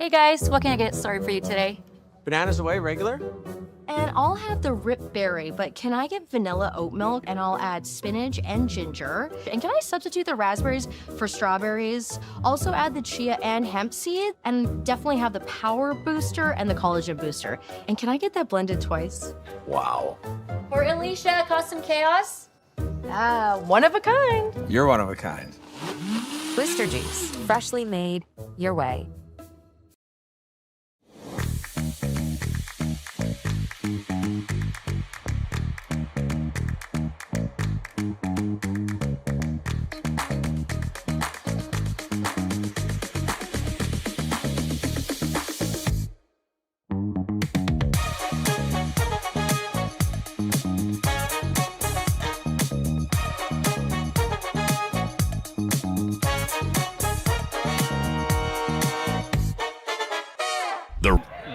Hey guys, what can I get started for you today? Bananas away, regular? And I'll have the rip berry, but can I get vanilla oat milk and I'll add spinach and ginger? And can I substitute the raspberries for strawberries? Also add the chia and hemp seed and definitely have the power booster and the collagen booster. And can I get that blended twice? Wow. For Alicia, Custom Chaos? One of a kind. You're one of a kind. Booster juice, freshly made, your way.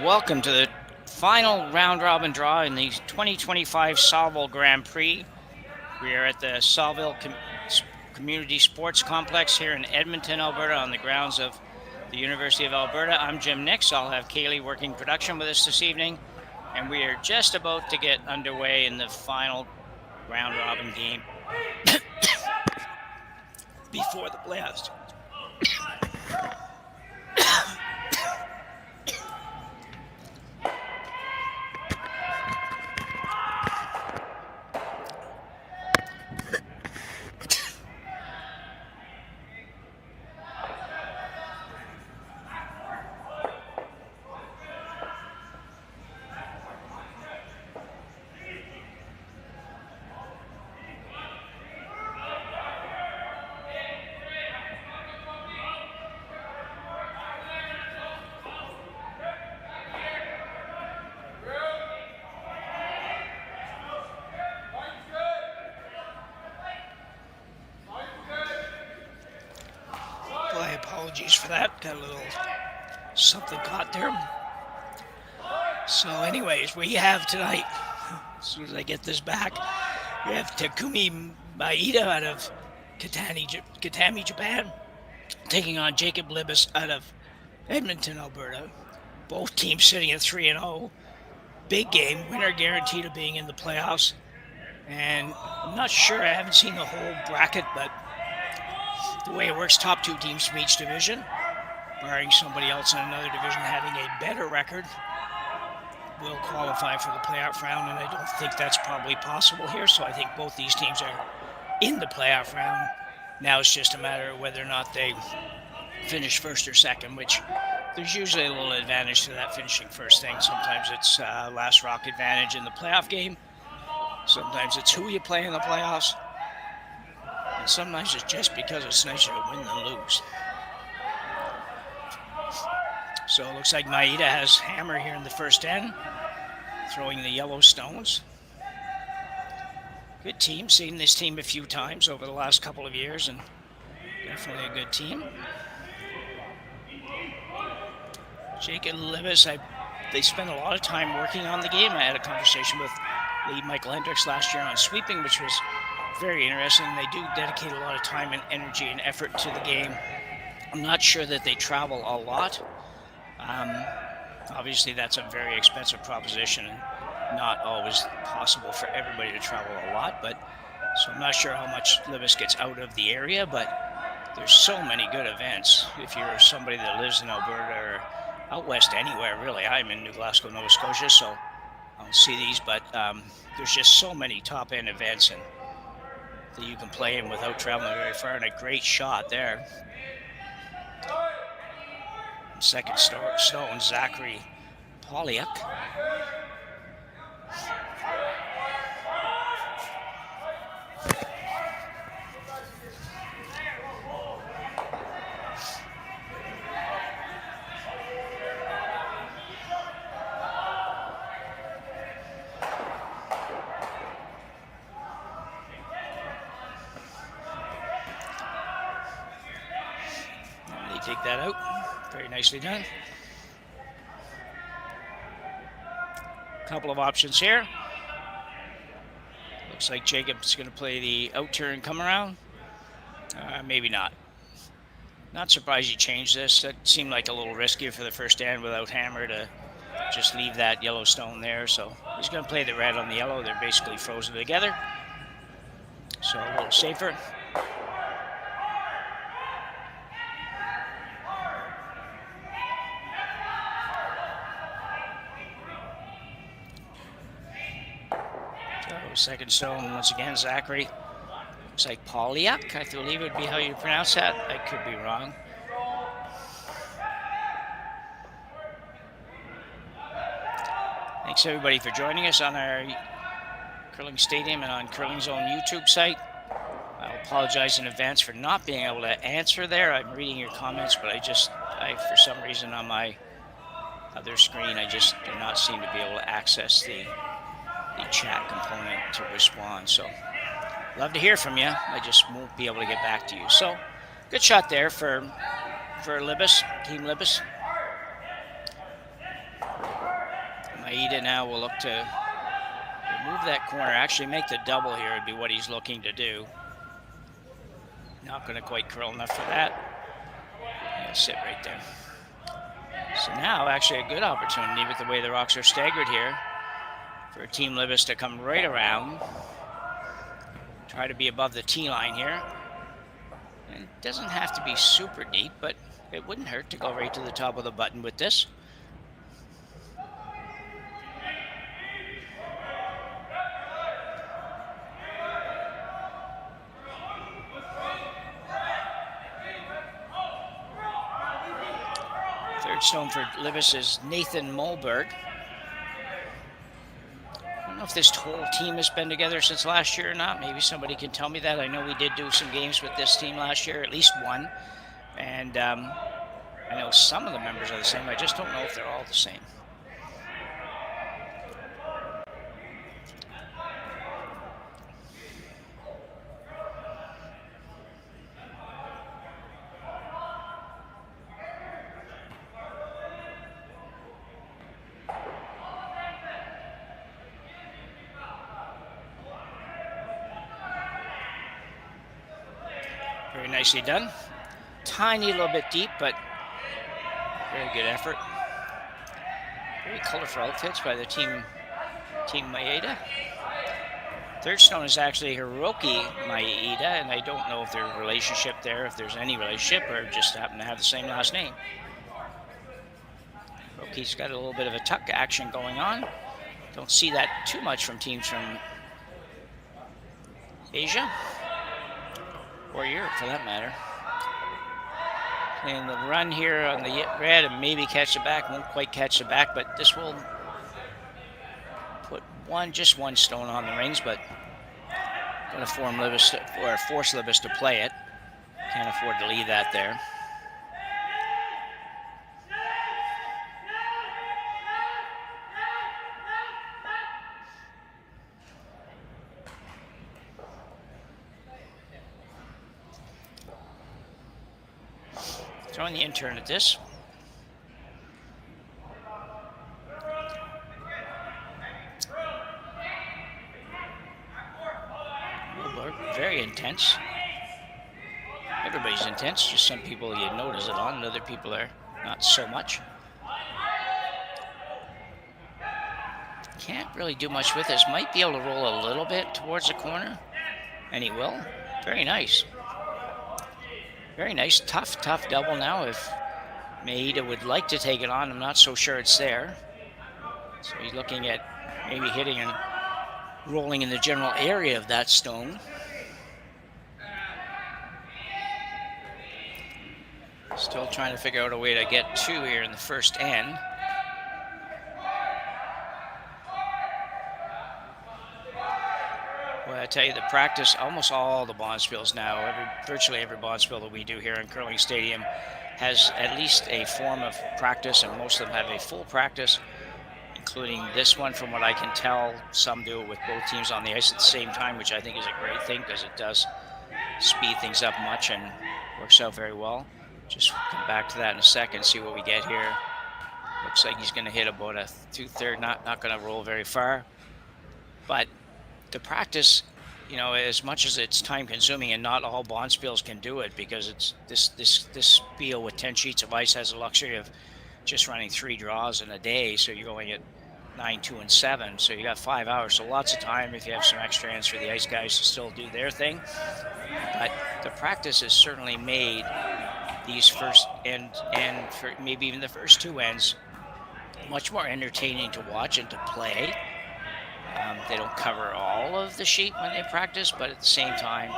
Welcome to the final round-robin draw in the 2025 Saville Grand Prix. We are at the Saville Community Sports Complex here in Edmonton, Alberta, on the grounds of the University of Alberta. I'm Jim Nix. I'll have Kaylee working production with us this evening, and we are just about to get underway in the final round-robin game before the playoffs. Apologies for that. Got a little something caught there. So anyways, we have tonight, as soon as I get this back, we have Takumi Maeda out of Kitami, Japan, taking on Jacob Libbus out of Edmonton, Alberta. Both teams sitting at 3-0. Big game, winner guaranteed of being in the playoffs. And I'm not sure, I haven't seen the whole bracket, but the way it works, top two teams from each division, barring somebody else in another division having a better record, will qualify for the playoff round, and I don't think that's probably possible here, so I think both these teams are in the playoff round. Now it's just a matter of whether or not they finish first or second, which there's usually a little advantage to that finishing first thing. Sometimes it's last rock advantage in the playoff game. Sometimes it's who you play in the playoffs. And sometimes it's just because it's nicer to win than lose. So it looks like Maeda has hammer here in the first end, throwing the yellow stones. Good team, seen this team a few times over the last couple of years, and definitely a good team. Jacob Libbus, they spent a lot of time working on the game. I had a conversation with lead Michael Hendricks last year on sweeping, which was very interesting. They do dedicate a lot of time and energy and effort to the game. I'm not sure that they travel a lot. Obviously, that's a very expensive proposition and not always possible for everybody to travel a lot. But so I'm not sure how much Libbus gets out of the area, but there's so many good events. If you're somebody that lives in Alberta or out west anywhere, really. I'm in New Glasgow, Nova Scotia, so I don't see these, but there's just so many top-end events and that you can play in without traveling very far, and a great shot there. Second stone, Zachary Polyak. Take that out. Very nicely done. Couple of options here. Looks like Jacob's going to play the out turn come around. Maybe not. Not surprised you changed this. It seemed like a little riskier for the first stand without hammer to just leave that yellow stone there. So he's going to play the red on the yellow. They're basically frozen together. So a little safer. So second stone once again, Zachary. Looks like Polyak, I believe would be how you pronounce that. I could be wrong. Thanks everybody for joining us on our Curling Stadium and on Curling Zone YouTube site. I apologize in advance for not being able to answer there. I'm reading your comments, but I for some reason on my other screen, I just do not seem to be able to access the chat component to respond. So love to hear from you. I just won't be able to get back to you. So good shot there for Libbus, Team Libbus. Maeda now will look to remove that corner, actually make the double here would be what he's looking to do. Not going to quite curl enough for that. He'll sit right there. So now actually a good opportunity with the way the rocks are staggered here for Team Libbus to come right around. Try to be above the tee line here. And it doesn't have to be super deep, but it wouldn't hurt to go right to the top of the button with this. Third stone for Libbus is Nathan Mulberg. I don't know if this whole team has been together since last year or not. Maybe somebody can tell me that. I know we did do some games with this team last year, at least one. And I know some of the members are the same. I just don't know if they're all the same. Very nicely done. Tiny little bit deep, but very good effort. Very colorful outfits by the Team Maeda. Third stone is actually Hiroki Maeda, and I don't know if there's a relationship there, if there's any relationship, or just happen to have the same last name. Hiroki's got a little bit of a tuck action going on. Don't see that too much from teams from Asia. Or Europe, for that matter. And the run here on the red and maybe catch the back. Won't quite catch the back, but this will put just one stone on the rings, but going to force Libbus to play it. Can't afford to leave that there. Throwing the intern at this. Very intense. Everybody's intense, just some people you notice it on, and other people are not so much. Can't really do much with this. Might be able to roll a little bit towards the corner, and he will. Very nice. Very nice, tough double now. If Maeda would like to take it on, I'm not so sure it's there. So he's looking at maybe hitting and rolling in the general area of that stone. Still trying to figure out a way to get two here in the first end. Well, I tell you, the practice, almost all the bonspiels now, virtually every bonspiel that we do here in Curling Stadium has at least a form of practice, and most of them have a full practice, including this one from what I can tell. Some do it with both teams on the ice at the same time, which I think is a great thing because it does speed things up much and works out very well. Just come back to that in a second, see what we get here. Looks like he's going to hit about a 2/3, not going to roll very far. But the practice you know, as much as it's time consuming, and not all bond spiels can do it, because it's this spiel with 10 sheets of ice has the luxury of just running 3 draws in a day, so you're going at 9, 2, and 7, so you got 5 hours, so lots of time if you have some extra hands for the ice guys to still do their thing. But the practice has certainly made these first and for maybe even the first 2 ends much more entertaining to watch and to play. They don't cover all of the sheet when they practice, but at the same time,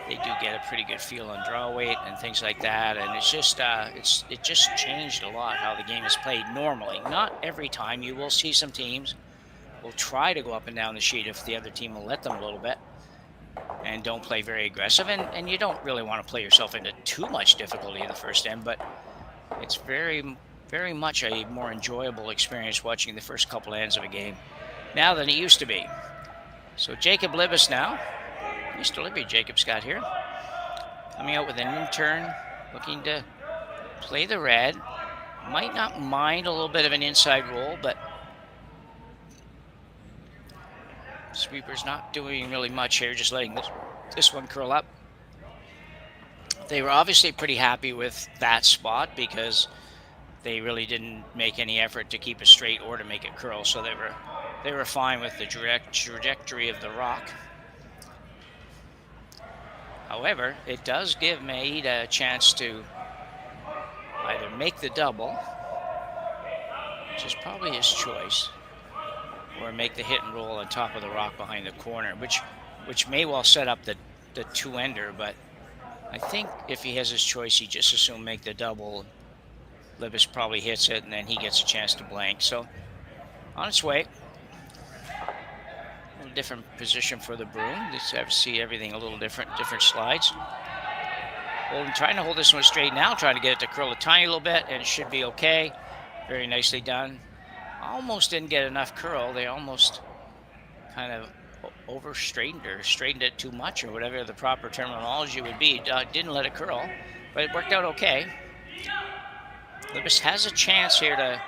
they do get a pretty good feel on draw weight and things like that. And it's just it just changed a lot how the game is played normally. Not every time. You will see some teams will try to go up and down the sheet if the other team will let them a little bit, and don't play very aggressive. And you don't really want to play yourself into too much difficulty in the first end, but it's very, very much a more enjoyable experience watching the first couple ends of a game now than it used to be. So Jacob Libbus now. Mr. Libby Jacob Scott here. Coming out with an in-turn, looking to play the red. Might not mind a little bit of an inside roll, but sweeper's not doing really much here, just letting this one curl up. They were obviously pretty happy with that spot because they really didn't make any effort to keep it straight or to make it curl, so they were fine with the trajectory of the rock. However, it does give Maeda a chance to either make the double, which is probably his choice, or make the hit and roll on top of the rock behind the corner, which may well set up the two-ender, but I think if he has his choice, he just assume make the double. Libbus probably hits it, and then he gets a chance to blank. So on its way. Different position for the broom. Just have to see everything a little different slides. Trying to hold this one straight now, trying to get it to curl a tiny little bit, and it should be okay. Very nicely done. Almost didn't get enough curl. They almost kind of over straightened or straightened it too much, or whatever the proper terminology would be. Didn't let it curl, but it worked out okay. Libbus has a chance here to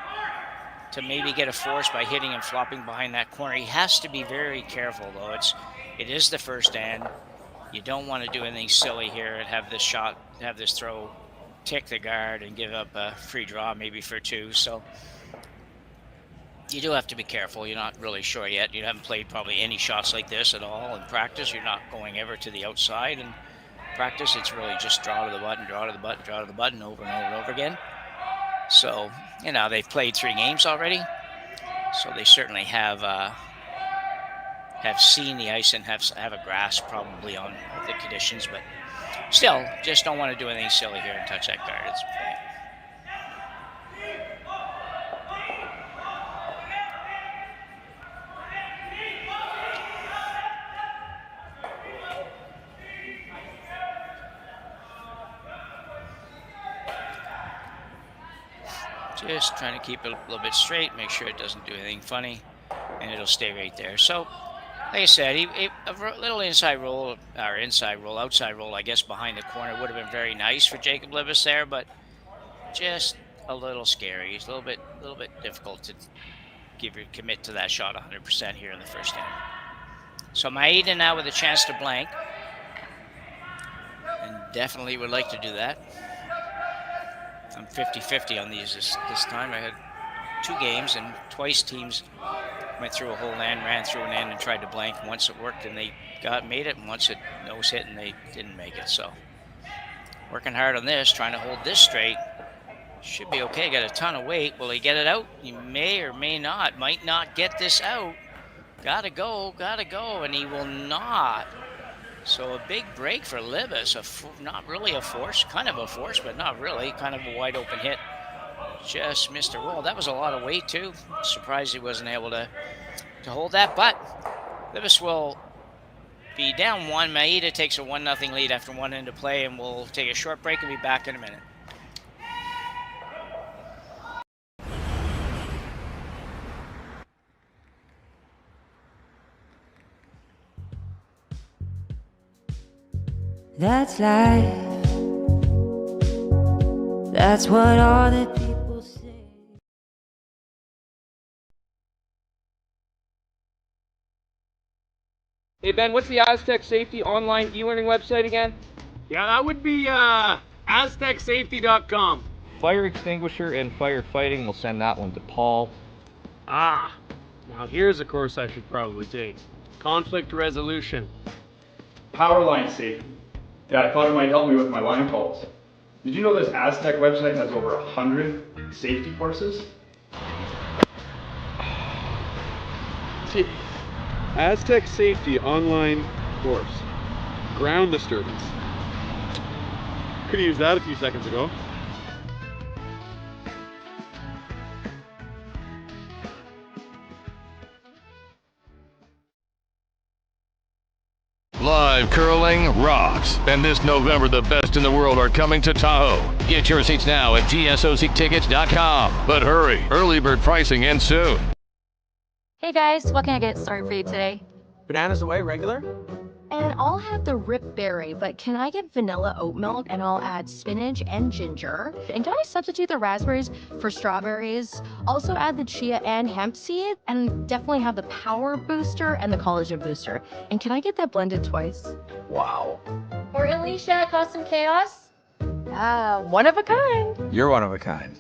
maybe get a force by hitting and flopping behind that corner. He has to be very careful, though. It is the first end. You don't want to do anything silly here and have this throw tick the guard and give up a free draw maybe for 2. So you do have to be careful. You're not really sure yet. You haven't played probably any shots like this at all in practice. You're not going ever to the outside in practice. It's really just draw to the button, draw to the button, draw to the button over and over and over again. So, you know, they've played 3 games already, so they certainly have seen the ice and have a grasp probably on the conditions, but still, just don't want to do anything silly here and touch that guard. It's okay. Just trying to keep it a little bit straight, make sure it doesn't do anything funny, and it'll stay right there. So, like I said, a little outside roll, I guess, behind the corner would have been very nice for Jacob Libbus there, but just a little scary. It's a little bit difficult to commit to that shot 100% here in the first inning. So Maeda now with a chance to blank, and definitely would like to do that. I'm 50-50 on these this time. I had 2 games, and twice teams went through a whole end, ran through an end, and tried to blank. Once it worked, and they made it, and once it nose hit, and they didn't make it. So working hard on this, trying to hold this straight. Should be okay. Got a ton of weight. Will he get it out? He may or may not. Might not get this out. Gotta go, and he will not. So a big break for Libbus, not really a force, kind of a force, but not really, kind of a wide open hit. Just missed a roll. That was a lot of weight too. Surprised he wasn't able to hold that, but Libbus will be down 1. Maeda takes a 1-0 lead after 1 into play, and we'll take a short break and be back in a minute. That's life. That's what all the people say. Hey Ben, what's the Aztec Safety online e-learning website again? Yeah, that would be aztecsafety.com. Fire extinguisher and firefighting, we'll send that one to Paul. Ah, now here's a course I should probably take. Conflict resolution. Power line safety. Yeah, I thought it might help me with my line calls. Did you know this Aztec website has over 100 safety courses? Aztec Safety online course. Ground disturbance. Could have used that a few seconds ago. Live curling rocks. And this November, the best in the world are coming to Tahoe. Get your seats now at gsoctickets.com. But hurry, early bird pricing ends soon. Hey guys, what can I get started for you today? Bananas away, regular? And I'll have the rip berry, but can I get vanilla oat milk and I'll add spinach and ginger? And can I substitute the raspberries for strawberries? Also add the chia and hemp seed, and definitely have the power booster and the collagen booster. And can I get that blended twice? Wow. For Alicia, Custom Chaos? One of a kind. You're one of a kind.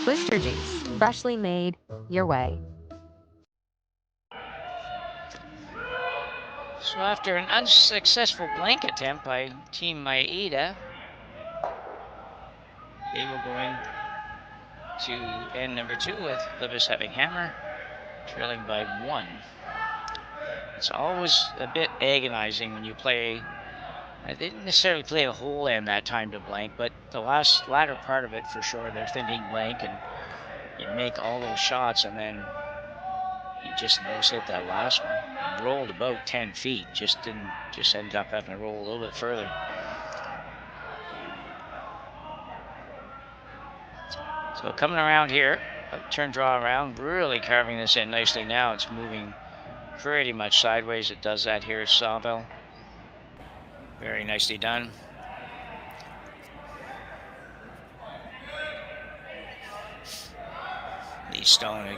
Twister juice, freshly made your way. So after an unsuccessful blank attempt by Team Maeda, they will go in to end number 2 with Libbus having hammer, trailing by 1. It's always a bit agonizing when you play. I didn't necessarily play a whole end that time to blank, but the latter part of it for sure, they're thinking blank, and you make all those shots, and then you just nose hit that last one. Rolled about 10 feet, just ended up having to roll a little bit further. So coming around here, turn draw around, really carving this in nicely now. It's moving pretty much sideways. It does that here at Saville. Very nicely done. The stone,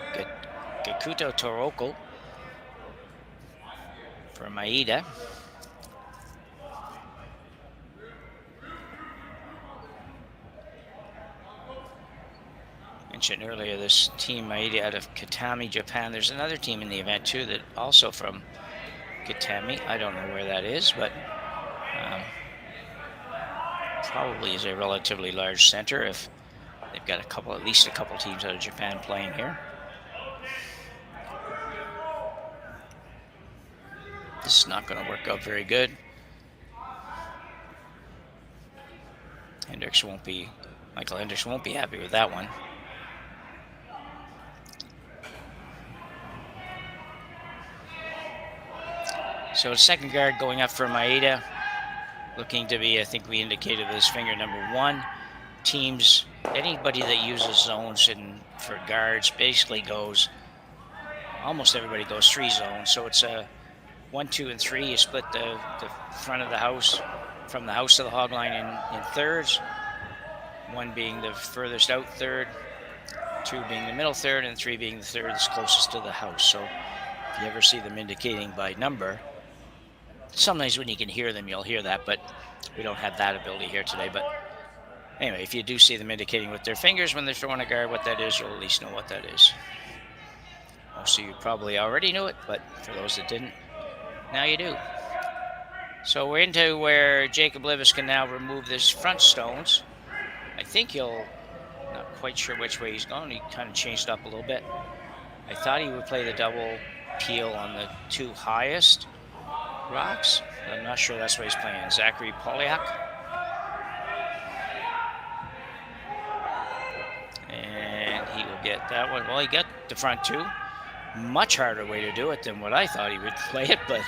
Gakuto Toroko for Maeda. Mentioned earlier this team Maeda out of Kitami, Japan. There's another team in the event too that also from Kitami. I don't know where that is, but probably is a relatively large center if they've got at least a couple teams out of Japan playing here. This is not going to work out very good. Michael Hendricks won't be happy with that one. So second guard going up for Maeda, looking to be, I think we indicated this finger number 1. Teams, anybody that uses zones for guards basically almost everybody goes 3 zones. So it's a 1, 2, and 3. You split the front of the house from the house to the hog line in thirds. 1 being the furthest out third, 2 being the middle third, and 3 being the third that's closest to the house. So if you ever see them indicating by number, sometimes when you can hear them, you'll hear that, but we don't have that ability here today. But anyway, if you do see them indicating with their fingers when they're throwing a guard what that is, you'll at least know what that is. Most of you probably already knew it, but for those that didn't, now you do. So we're into where Jacob Libbus can now remove this front stones. I think not quite sure which way he's going. He kind of changed up a little bit. I thought he would play the double peel on the 2 highest rocks. I'm not sure that's what he's playing. Zachary Polyak. And he will get that one. Well, he got the front 2. Much harder way to do it than what I thought he would play it, but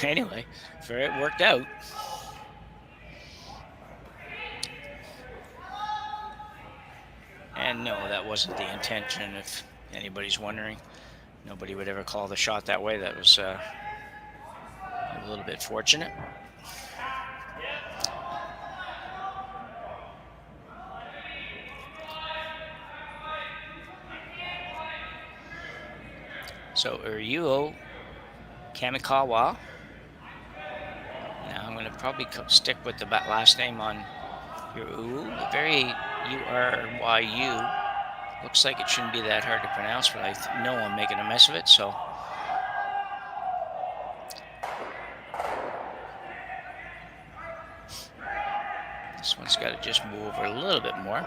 anyway, it worked out. And no, that wasn't the intention, if anybody's wondering. Nobody would ever call the shot that way. That was a little bit fortunate. So Ryuo Kamikawa probably stick with the last name on your ooh. Very U-R-Y-U. Looks like it shouldn't be that hard to pronounce, but I know I'm making a mess of it, so. This one's got to just move over a little bit more.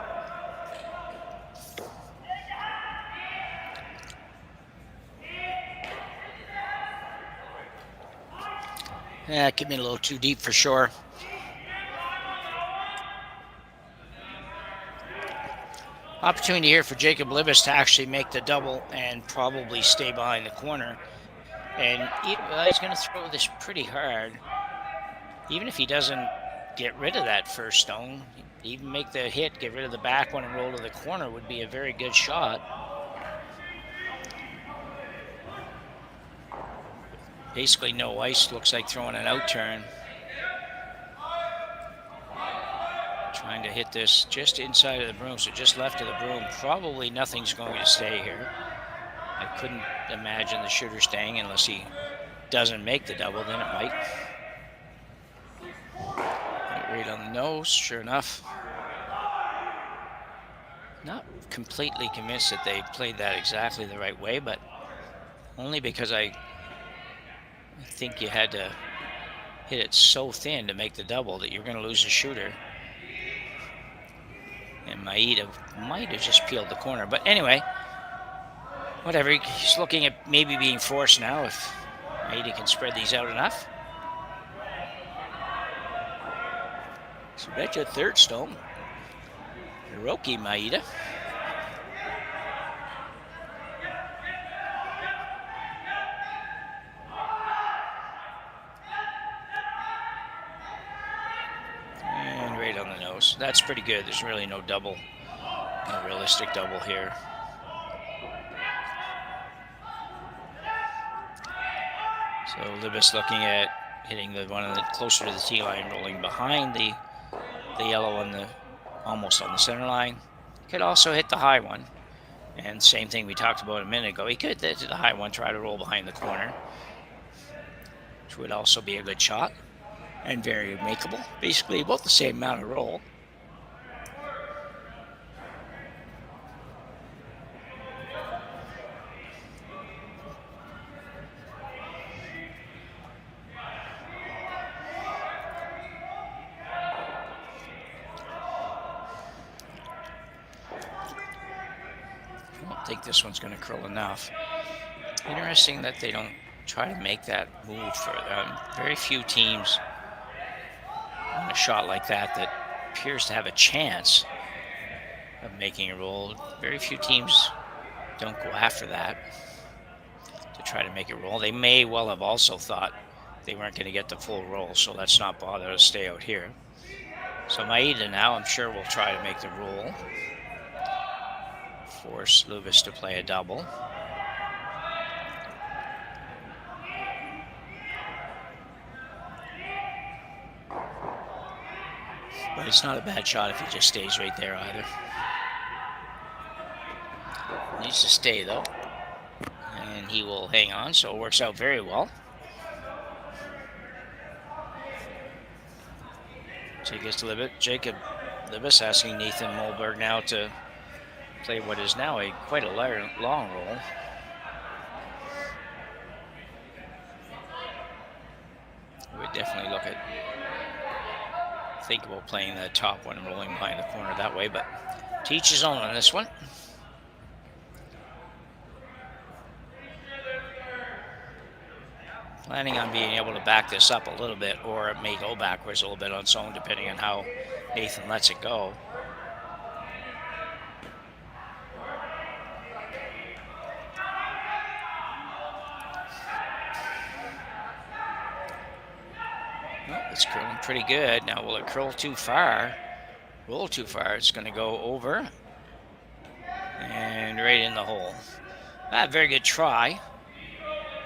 Yeah, it could be a little too deep for sure. Opportunity here for Jacob Libbus to actually make the double and probably stay behind the corner. And he's going to throw this pretty hard. Even if he doesn't get rid of that first stone, even make the hit, get rid of the back one and roll to the corner would be a very good shot. Basically no ice, looks like throwing an out turn. Trying to hit this just inside of the broom, so just left of the broom. Probably nothing's going to stay here. I couldn't imagine the shooter staying unless he doesn't make the double, then it might. Right on the nose, sure enough. Not completely convinced that they played that exactly the right way, but only because I think you had to hit it so thin to make the double that you're going to lose a shooter. And Maeda might have just peeled the corner. But anyway, whatever. He's looking at maybe being forced now if Maeda can spread these out enough. So that's your third stone. Hiroki Maeda. That's pretty good. There's really no double, no realistic double here. So Libbus looking at hitting the one closer to the tee line, rolling behind the yellow on the almost on the center line. Could also hit the high one, and same thing we talked about a minute ago. He could hit the high one, try to roll behind the corner, which would also be a good shot. And very makeable. Basically about the same amount of roll. I don't think this one's going to curl enough. Interesting that they don't try to make that move for them. Very few teams on a shot like that appears to have a chance of making a roll. Very few teams don't go after that to try to make a roll. They may well have also thought they weren't going to get the full roll, so let's not bother to stay out here. So Maeda now, I'm sure, will try to make the roll. Force Libbus to play a double. But it's not a bad shot if he just stays right there either. Needs to stay though. And he will hang on, so it works out very well. Jacob Libbus asking Nathan Mulberg now to play what is now quite a long roll. We'd definitely think about playing the top one and rolling behind the corner that way, but to each his own on this one. Planning on being able to back this up a little bit, or it may go backwards a little bit on its own, depending on how Nathan lets it go. Well, it's curling pretty good. Now, will it curl too far? Roll too far. It's going to go over and right in the hole. Very good try.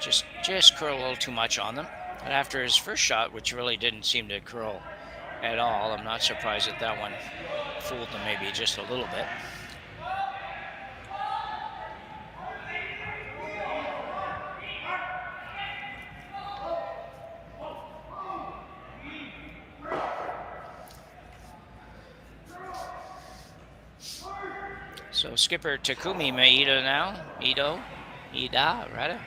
Just curl a little too much on them. But after his first shot, which really didn't seem to curl at all, I'm not surprised that that one fooled them maybe just a little bit. So skipper Takumi Maeda now. Maeda, rather.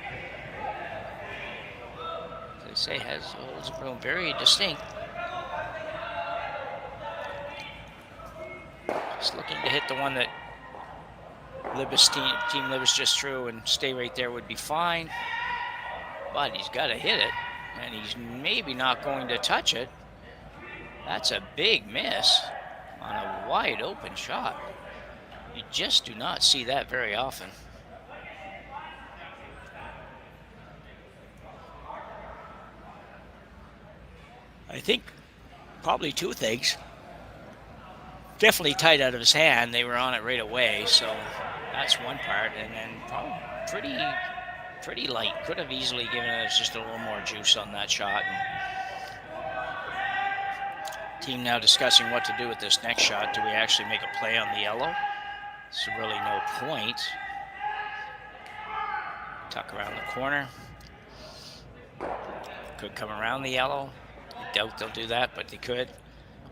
As they say, holds the room very distinct. Just looking to hit the one that Libbus team Libbus just threw and stay right there would be fine. But he's got to hit it, and he's maybe not going to touch it. That's a big miss on a wide open shot. You just do not see that very often. I think probably two things. Definitely tight out of his hand. They were on it right away, so that's one part. And then probably pretty light. Could have easily given us just a little more juice on that shot. And team now discussing what to do with this next shot. Do we actually make a play on the yellow? There's really no point. Tuck around the corner. Could come around the yellow. I doubt they'll do that, but they could.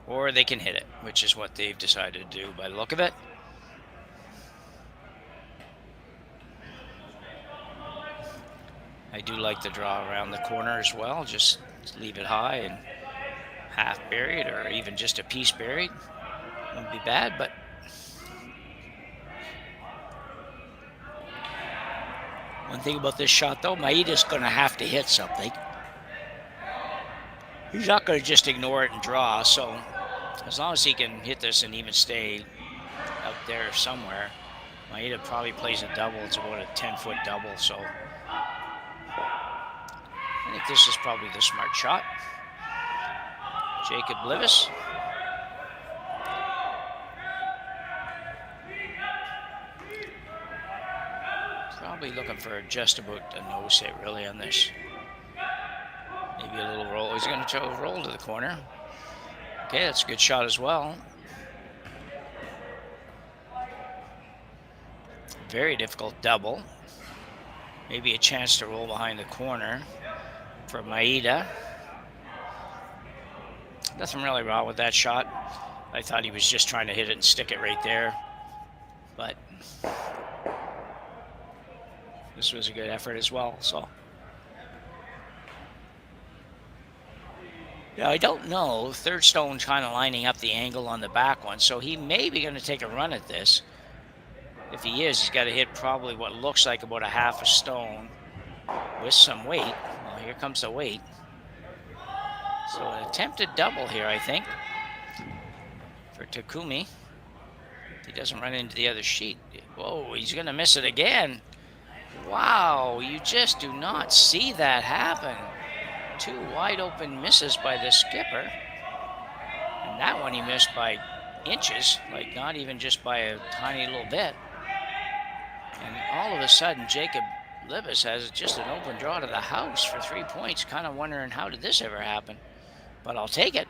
Or they can hit it, which is what they've decided to do by the look of it. I do like the draw around the corner as well. Just leave it high and half buried, or even just a piece buried. Wouldn't be bad, but one thing about this shot, though, Maeda's going to have to hit something. He's not going to just ignore it and draw, so as long as he can hit this and even stay out there somewhere, Maeda probably plays a double. It's about a 10-foot double, so I think this is probably the smart shot. Jacob Libbus. Probably looking for just about a nose hit, really, on this. Maybe a little roll. He's going to try to roll to the corner. Okay, that's a good shot as well. Very difficult double. Maybe a chance to roll behind the corner for Maeda. Nothing really wrong with that shot. I thought he was just trying to hit it and stick it right there. But this was a good effort as well, so. Now, I don't know. Third stone kind of lining up the angle on the back one, so he may be going to take a run at this. If he is, he's got to hit probably what looks like about a half a stone with some weight. Well, here comes the weight. So an attempted double here, I think, for Takumi. He doesn't run into the other sheet. Whoa, he's going to miss it again. Wow, you just do not see that happen. Two wide open misses by the skipper. And that one he missed by inches, like not even just by a tiny little bit. And all of a sudden, Jacob Libbus has just an open draw to the house for 3 points. Kind of wondering, how did this ever happen? But I'll take it.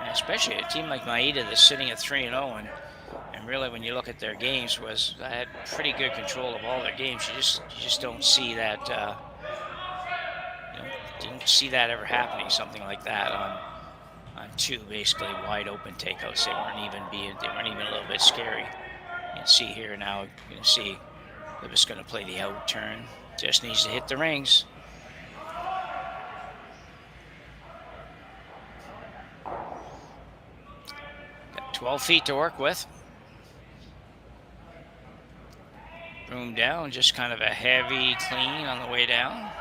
Especially a team like Maeda that's sitting at 3-0, and really when you look at their games, had pretty good control of all their games. You just don't see that. You don't see that ever happening. Something like that on two basically wide open takeouts. They weren't even a little bit scary. You can see here now. You can see they're just going to play the out turn. Just needs to hit the rings. 12 feet to work with. Broom down, just kind of a heavy clean on the way down.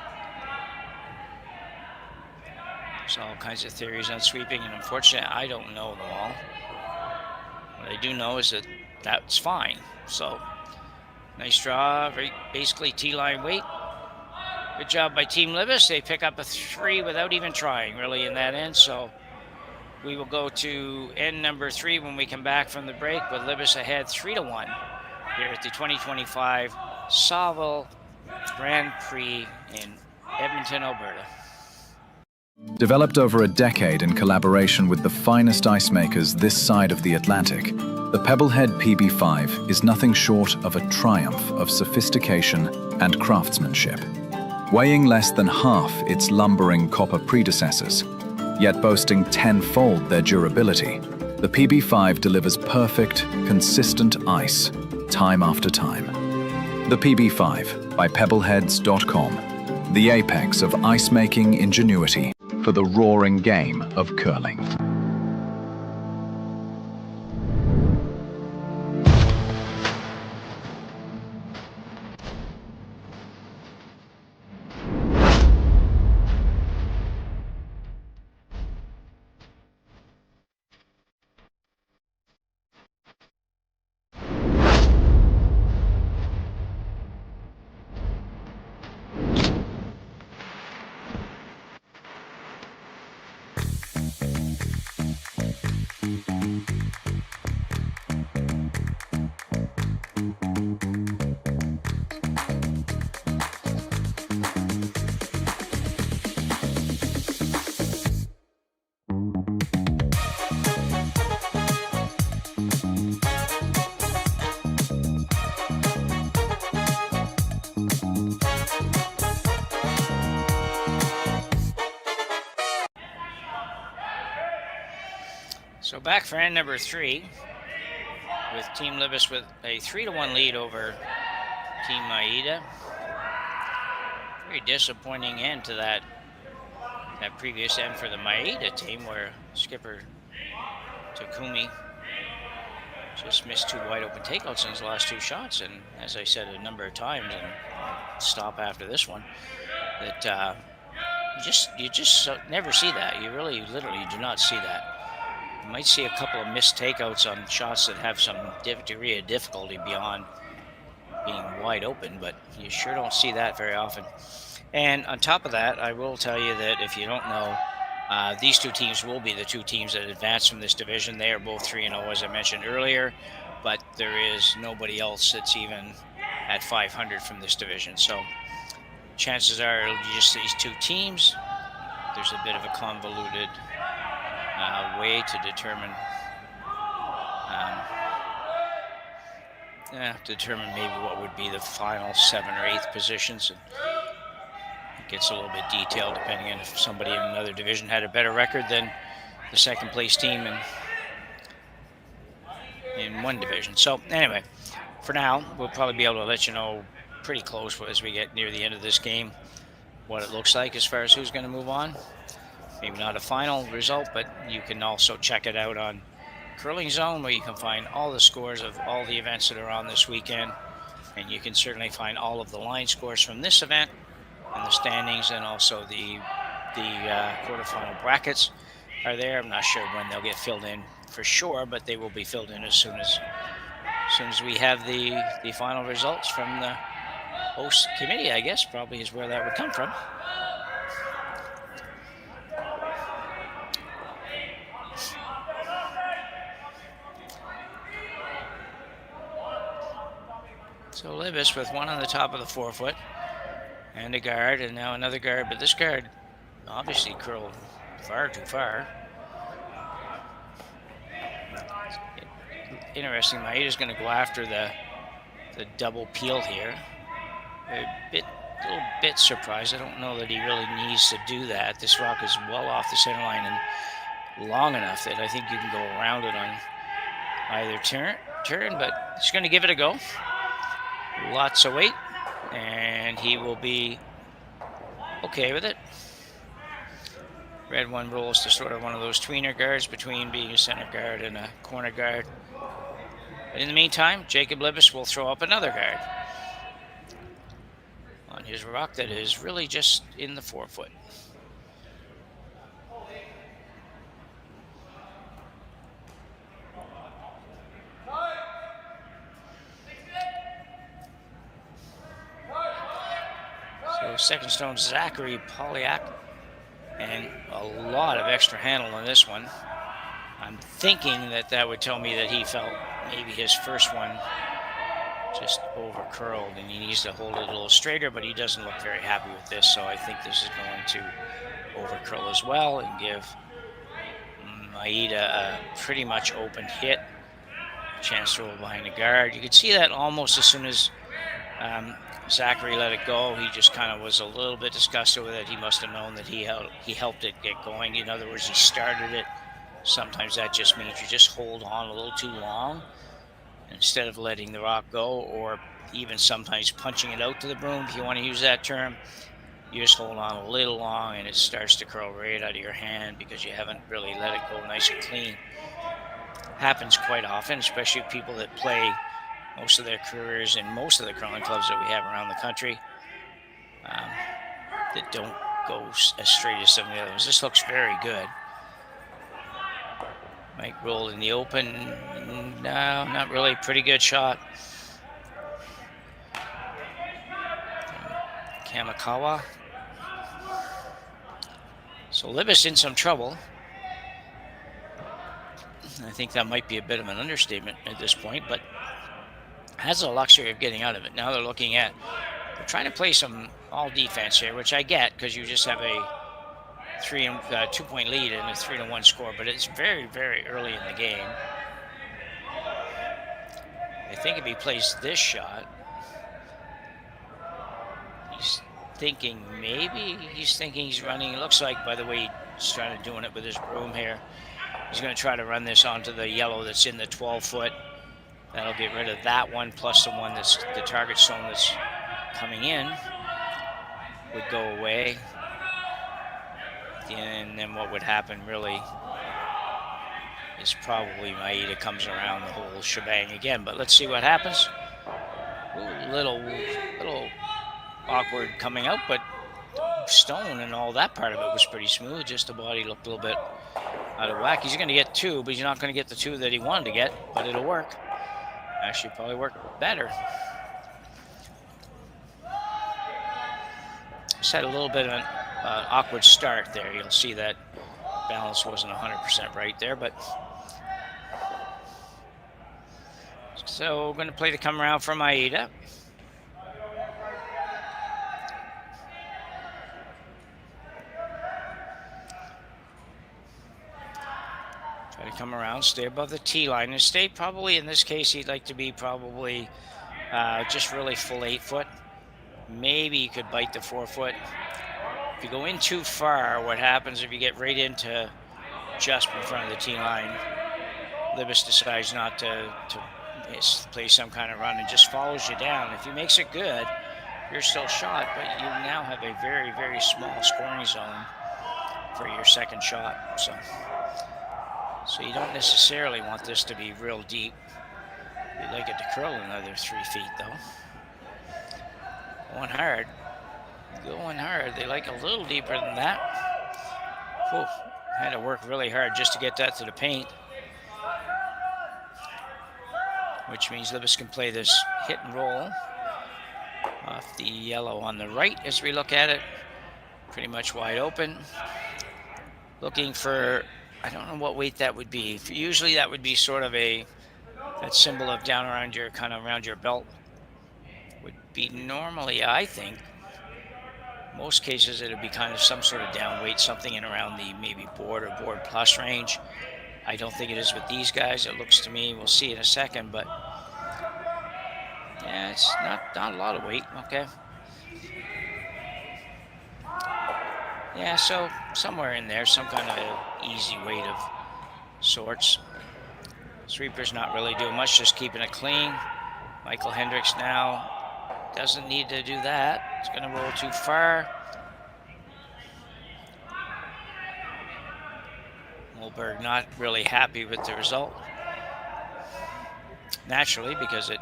There's all kinds of theories on sweeping, and unfortunately, I don't know them all. What I do know is that that's fine. So, nice draw, basically T-line weight. Good job by Team Libbus. They pick up a 3 without even trying, really, in that end. So, we will go to end number 3 when we come back from the break, with Libbus ahead 3-1 here at the 2025 Saville Grand Prix in Edmonton, Alberta. Developed over a decade in collaboration with the finest ice makers this side of the Atlantic, the Pebblehead PB5 is nothing short of a triumph of sophistication and craftsmanship. Weighing less than half its lumbering copper predecessors, yet boasting tenfold their durability, the PB5 delivers perfect, consistent ice, time after time. The PB5 by Pebbleheads.com, the apex of ice-making ingenuity for the roaring game of curling. So back for end number 3, with Team Libbus with a 3-1 lead over Team Maeda. Very disappointing end to that previous end for the Maeda team, where skipper Takumi just missed 2 wide open takeouts in his last 2 shots, and as I said a number of times, and I'll stop after this one, that you just never see that. You really literally do not see that. You might see a couple of missed takeouts on shots that have some degree of difficulty beyond being wide open, but you sure don't see that very often. And on top of that, I will tell you that if you don't know, these 2 teams will be the 2 teams that advance from this division. They are both 3-0, as I mentioned earlier, but there is nobody else that's even at 500 from this division. So chances are it'll be just these 2 teams. There's a bit of a convoluted way to determine maybe what would be the final 7th or 8th positions. And it gets a little bit detailed depending on if somebody in another division had a better record than the 2nd place team in one division. So anyway, for now, we'll probably be able to let you know pretty close as we get near the end of this game what it looks like as far as who's going to move on. Maybe not a final result, but you can also check it out on Curling Zone, where you can find all the scores of all the events that are on this weekend, and you can certainly find all of the line scores from this event and the standings, and also the quarterfinal brackets are there. I'm not sure when they'll get filled in for sure, but they will be filled in as soon as we have the final results from the host committee, I guess probably is where that would come from. So Libbus with 1 on the top of the 4-foot and a guard, and now another guard, but this guard obviously curled far too far. Interesting, Maeda's going to go after the double peel here. A little bit surprised. I don't know that he really needs to do that. This rock is well off the center line and long enough that I think you can go around it on either turn, but he's going to give it a go. Lots of weight, and he will be okay with it. Red one rolls to sort of one of those tweener guards between being a center guard and a corner guard. But in the meantime, Jacob Libbus will throw up another guard on his rock that is really just in the 4-foot. So second stone, Zachary Polyak, and a lot of extra handle on this one. I'm thinking that would tell me that he felt maybe his first one just over curled and he needs to hold it a little straighter, but he doesn't look very happy with this, so I think this is going to over curl as well and give Maeda a pretty much open hit. Chance to roll behind the guard. You could see that almost as soon as Zachary let it go. He just kind of was a little bit disgusted with it. He must have known that he helped it get going. In other words, he started it. Sometimes that just means you just hold on a little too long instead of letting the rock go, or even sometimes punching it out to the broom, if you want to use that term. You just hold on a little long and it starts to curl right out of your hand because you haven't really let it go nice and clean. Happens quite often, especially people that play most of their careers in most of the curling clubs that we have around the country that don't go as straight as some of the others. This looks very good. Might roll in the open. No, not really. Pretty good shot. Kamikawa. So Libbus in some trouble. I think that might be a bit of an understatement at this point, but has the luxury of getting out of it. Now they're looking at, they're trying to play some all defense here, which I get because you just have a 2-point lead and a 3-1 score, but it's very, very early in the game. I think if he plays this shot, he's thinking he's running. It looks like, by the way, he's trying to doing it with his broom here. He's going to try to run this onto the yellow that's in the 12-foot. That'll get rid of that one, plus the one that's the target stone that's coming in would go away. And then what would happen really is probably Maeda comes around the whole shebang again. But let's see what happens. Ooh, little awkward coming out, but stone and all that part of it was pretty smooth. Just the body looked a little bit out of whack. He's going to get 2, but he's not going to get the 2 that he wanted to get, but it'll work. Actually, probably work better. Just had a little bit of an awkward start there. You'll see that balance wasn't 100% right there, but so we're going to play the come around from Maeda. Try to come around, stay above the tee line, and stay probably, in this case, he'd like to be probably just really full 8-foot. Maybe you could bite the 4-foot. If you go in too far, what happens if you get right into just in front of the tee line, Libbus decides not to play some kind of run and just follows you down. If he makes it good, you're still shot, but you now have a very, very small scoring zone for your second shot. So you don't necessarily want this to be real deep. You'd like it to curl another 3 feet, though. Going hard. They like a little deeper than that. Whew. Had to work really hard just to get that to the paint. Which means Libbus can play this hit and roll off the yellow on the right as we look at it. Pretty much wide open. Looking for, I don't know what weight that would be. Usually that would be sort of that symbol of down around your, kind of around your belt. Would be normally, I think, most cases it would be kind of some sort of down weight, something in around the maybe board or board plus range. I don't think it is with these guys. It looks to me, we'll see in a second, but yeah, it's not a lot of weight. Okay. Yeah, so somewhere in there, some kind of easy weight of sorts. Sweeper's not really doing much, just keeping it clean. Michael Hendricks now doesn't need to do that. It's going to roll too far. Mulberg not really happy with the result. Naturally, because it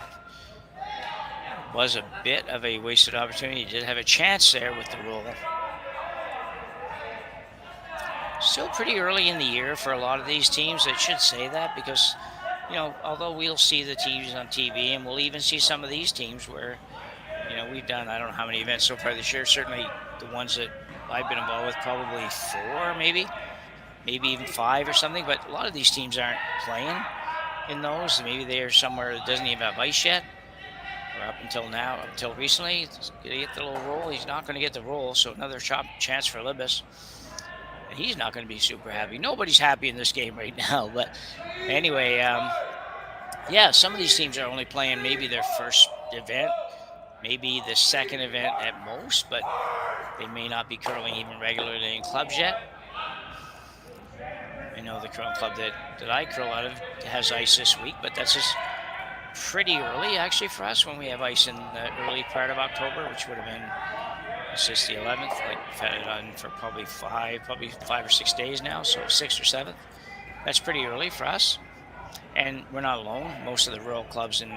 was a bit of a wasted opportunity. He did have a chance there with the roll. Still pretty early in the year for a lot of these teams. I should say that because, you know, although we'll see the teams on TV and we'll even see some of these teams where, you know, we've done, I don't know how many events so far this year. Certainly the ones that I've been involved with, probably 4 maybe even 5 or something. But a lot of these teams aren't playing in those. Maybe they are somewhere that doesn't even have ice yet. Or up until now, up until recently, he's going to get the little roll. He's not going to get the roll, so another chance for Libbus. And he's not going to be super happy. Nobody's happy in this game right now. But anyway, yeah, some of these teams are only playing maybe their first event, maybe the second event at most, but they may not be curling even regularly in clubs yet. I know the curling club that I curl out of has ice this week, but that's just pretty early actually for us when we have ice in the early part of October, which would have been, it's just the 11th. Like we've had it on for probably five or 6 days now, so 6th or 7th. That's pretty early for us. And we're not alone. Most of the rural clubs in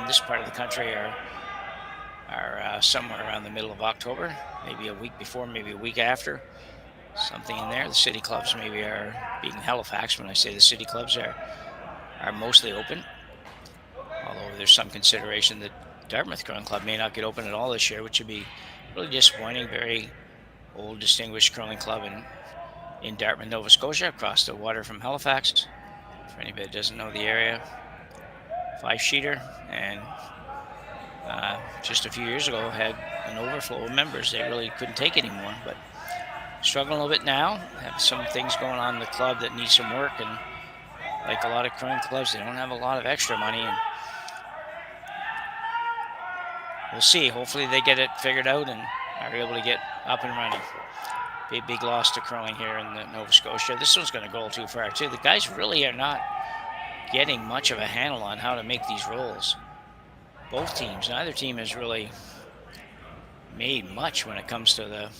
this part of the country are somewhere around the middle of October, maybe a week before, maybe a week after, something in there. The city clubs maybe are, being Halifax, when I say the city clubs are mostly open, although there's some consideration that Dartmouth Curling Club may not get open at all this year, which would be really disappointing. Very old, distinguished curling club in Dartmouth, Nova Scotia, across the water from Halifax. For anybody that doesn't know the area, 5-sheeter, and just a few years ago had an overflow of members. They really couldn't take anymore, but struggling a little bit now. Have some things going on in the club that need some work, and like a lot of curling clubs, they don't have a lot of extra money, and we'll see. Hopefully they get it figured out and are able to get up and running. Be a big loss to curling here in the Nova Scotia. This one's going to go too far too. The guys really are not getting much of a handle on how to make these rolls. Both teams, neither team has really made much when it comes to the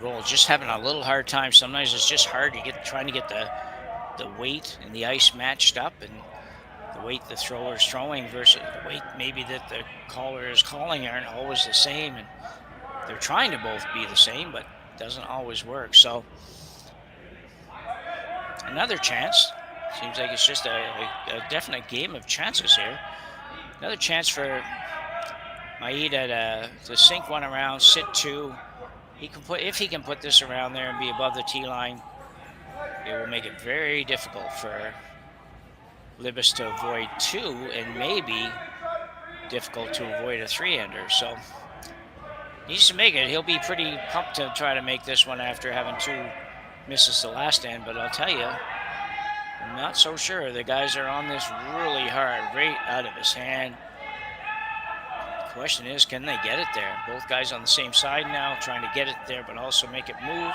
roll. Just having a little hard time. Sometimes it's just hard to trying to get the weight and the ice matched up, and the weight the thrower is throwing versus the weight maybe that the caller is calling aren't always the same, and they're trying to both be the same, but it doesn't always work. So another chance. Seems like it's just a definite game of chances here. Another chance for Maeda to sink one around, sit two. If he can put this around there and be above the tee line, it will make it very difficult for Libbus to avoid two, and maybe difficult to avoid a 3-ender. So needs to make it. He'll be pretty pumped to try to make this one after having 2 misses the last end, but I'll tell you, I'm not so sure. The guys are on this really hard, right out of his hand. The question is, can they get it there? Both guys on the same side now, trying to get it there, but also make it move.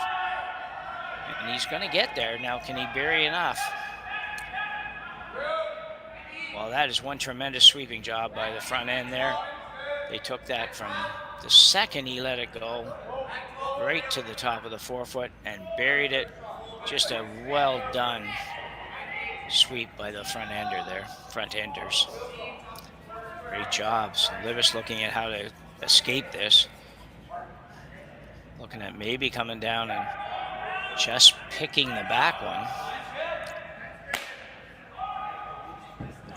And he's going to get there. Now, can he bury enough? Well, that is one tremendous sweeping job by the front end there. They took that from the second he let it go right to the top of the forefoot and buried it. Just a well done sweep by the front ender there, front enders. Great jobs. Libbus looking at how to escape this. Looking at maybe coming down and just picking the back one.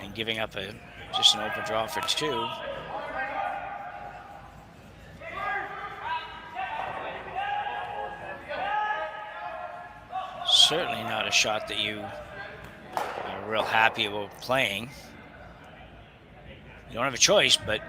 And giving up just an open draw for 2. Certainly not a shot that you are real happy about playing. You don't have a choice, but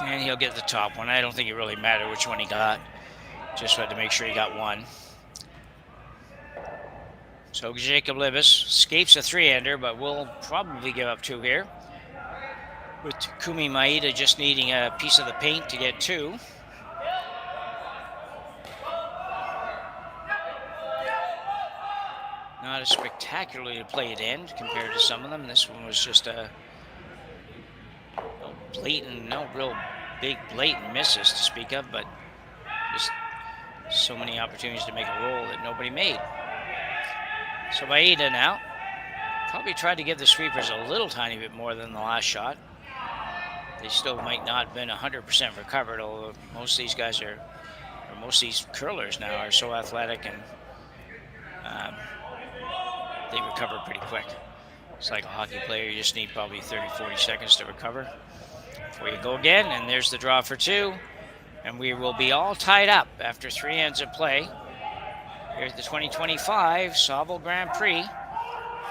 and he'll get the top one. I don't think it really mattered which one he got. Just had to make sure he got one. So Jacob Libbus escapes a 3-ender, but will probably give up 2 here. With Takumi Maeda just needing a piece of the paint to get 2. Not a spectacularly played end compared to some of them. This one was just a no real big blatant misses to speak of, but just so many opportunities to make a roll that nobody made. So Maeda now probably tried to give the sweepers a little tiny bit more than the last shot. they still might not have been 100% recovered, although most of these guys are, or most of these curlers now are so athletic and they recover pretty quick. It's like a hockey player, you just need probably 30, 40 seconds to recover before you go again. And there's the draw for two. And we will be all tied up after 3 ends of play here at the 2025 Saville Grand Prix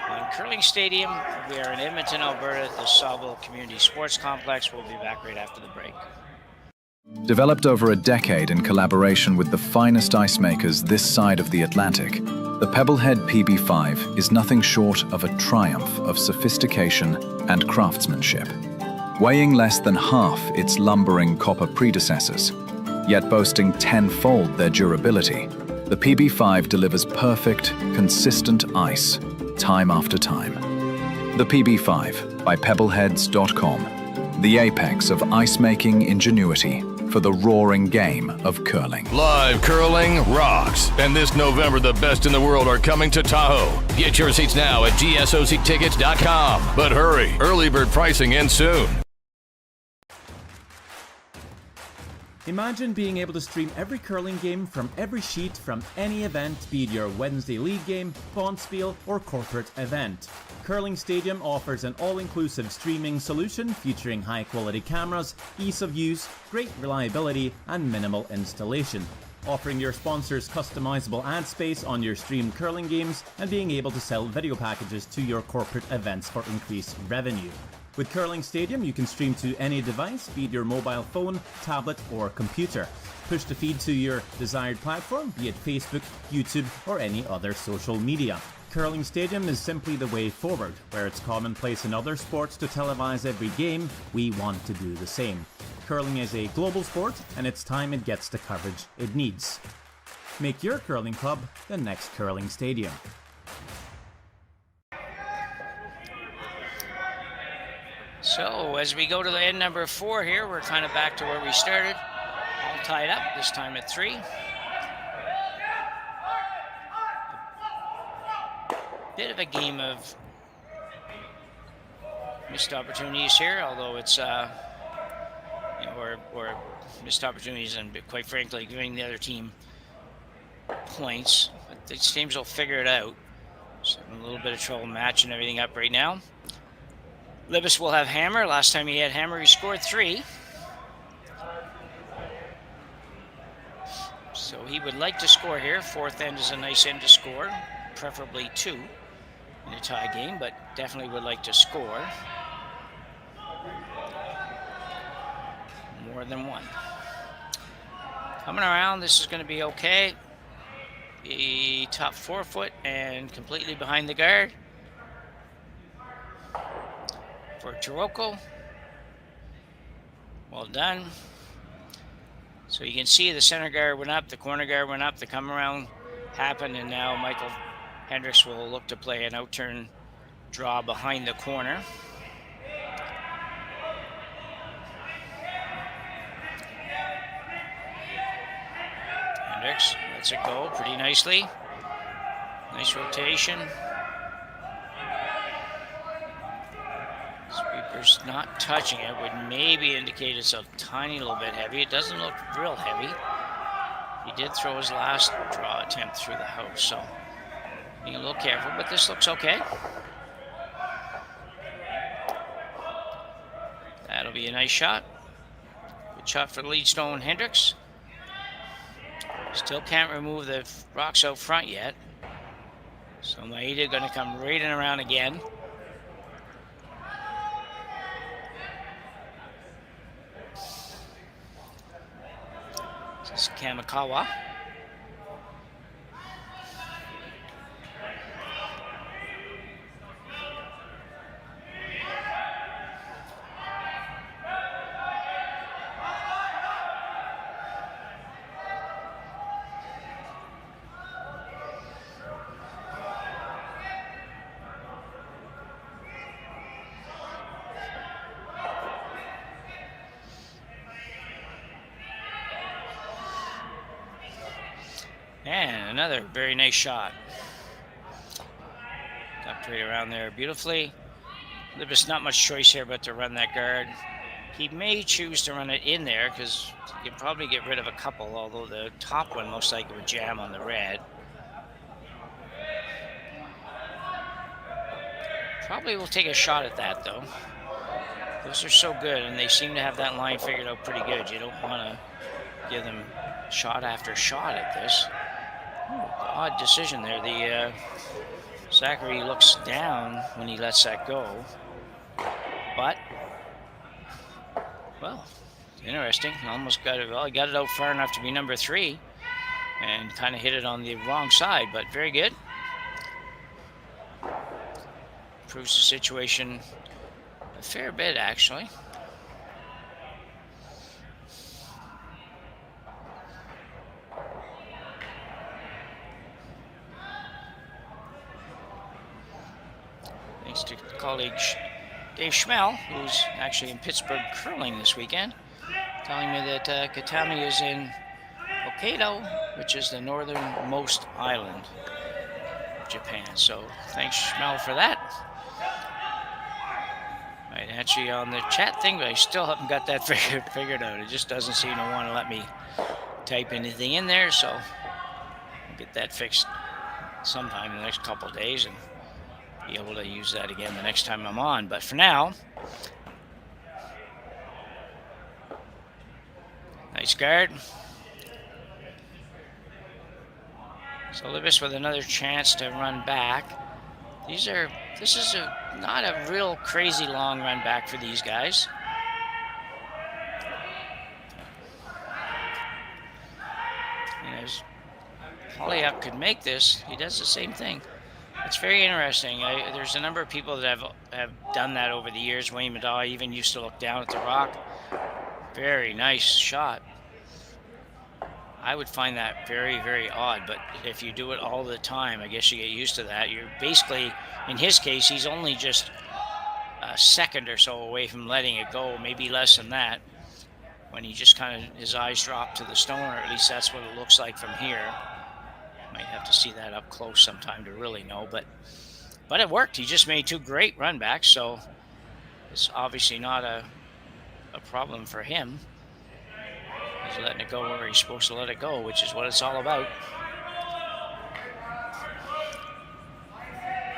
on Curling Stadium. We are in Edmonton, Alberta at the Saville Community Sports Complex. We'll be back right after the break. Developed over a decade in collaboration with the finest ice makers this side of the Atlantic, the Pebblehead PB5 is nothing short of a triumph of sophistication and craftsmanship. Weighing less than half its lumbering copper predecessors, yet boasting tenfold their durability, the PB5 delivers perfect, consistent ice, time after time. The PB5 by Pebbleheads.com, the apex of ice-making ingenuity for the roaring game of curling. Live curling rocks. And this November, the best in the world are coming to Tahoe. Get your seats now at GSOCtickets.com. But hurry, early bird pricing ends soon. Imagine being able to stream every curling game from every sheet from any event, be it your Wednesday league game, bonspiel, or corporate event. Curling Stadium offers an all-inclusive streaming solution featuring high-quality cameras, ease of use, great reliability, and minimal installation. Offering your sponsors customizable ad space on your streamed curling games and being able to sell video packages to your corporate events for increased revenue. With Curling Stadium, you can stream to any device, be it your mobile phone, tablet, or computer. Push the feed to your desired platform, be it Facebook, YouTube, or any other social media. Curling Stadium is simply the way forward. Where it's commonplace in other sports to televise every game, we want to do the same. Curling is a global sport, and it's time it gets the coverage it needs. Make your curling club the next Curling Stadium. So as we go to the end number 4 here, we're kind of back to where we started. All tied up, this time at 3. Bit of a game of missed opportunities here, although it's or missed opportunities and quite frankly giving the other team points. But these teams will figure it out. So I'm in a little bit of trouble matching everything up right now. Libbus will have hammer. Last time he had hammer, he scored 3. So he would like to score here. 4th end is a nice end to score, preferably 2 in a tie game, but definitely would like to score more than 1. Coming around, this is going to be okay. The top 4 foot and completely behind the guard for Taroko. Well done. So you can see the center guard went up, the corner guard went up, the come around happened, and now Michael Hendricks will look to play an out-turn draw behind the corner. Hendricks lets it go pretty nicely. Nice rotation. Sweeper's not touching it, would maybe indicate it's a tiny little bit heavy. It doesn't look real heavy. He did throw his last draw attempt through the house, so being a little careful, but this looks okay. That'll be a nice shot. Good shot for the lead stone, Hendricks. Still can't remove the rocks out front yet. So Maeda gonna come right in around again. This is Kamikawa. And another very nice shot. Got right around there beautifully. Libbus not much choice here but to run that guard. He may choose to run it in there because you can probably get rid of a couple, although the top one most likely would jam on the red. Probably will take a shot at that, though. Those are so good, and they seem to have that line figured out pretty good. You don't want to give them shot after shot at this. Odd decision there. The Zachary looks down when he lets that go. But, well, interesting. Almost got it. Well, he got it out far enough to be number 3 and kind of hit it on the wrong side, but very good. Improves the situation a fair bit, actually. Thanks to colleague Dave Schmel, who's actually in Pittsburgh curling this weekend, telling me that Kitami is in Hokkaido, which is the northernmost island of Japan. So thanks, Schmel, for that. I'd answer you on the chat thing, but I still haven't got that figured out. It just doesn't seem to want to let me type anything in there, so I'll get that fixed sometime in the next couple of days and be able to use that again the next time I'm on. But for now, nice guard. So Libbus with another chance to run back. This is not a real crazy long run back for these guys. And as Polyak could make this, he does the same thing. It's very interesting. There's a number of people that have done that over the years. Wayne Madaw even used to look down at the rock. Very nice shot. I would find that very, very odd, but if you do it all the time, I guess you get used to that. You're basically, in his case, he's only just a second or so away from letting it go, maybe less than that, when he just kind of, his eyes drop to the stone, or at least that's what it looks like from here. Might have to see that up close sometime to really know, but it worked. He just made 2 great run backs, so it's obviously not a problem for him. He's letting it go where he's supposed to let it go, which is what it's all about.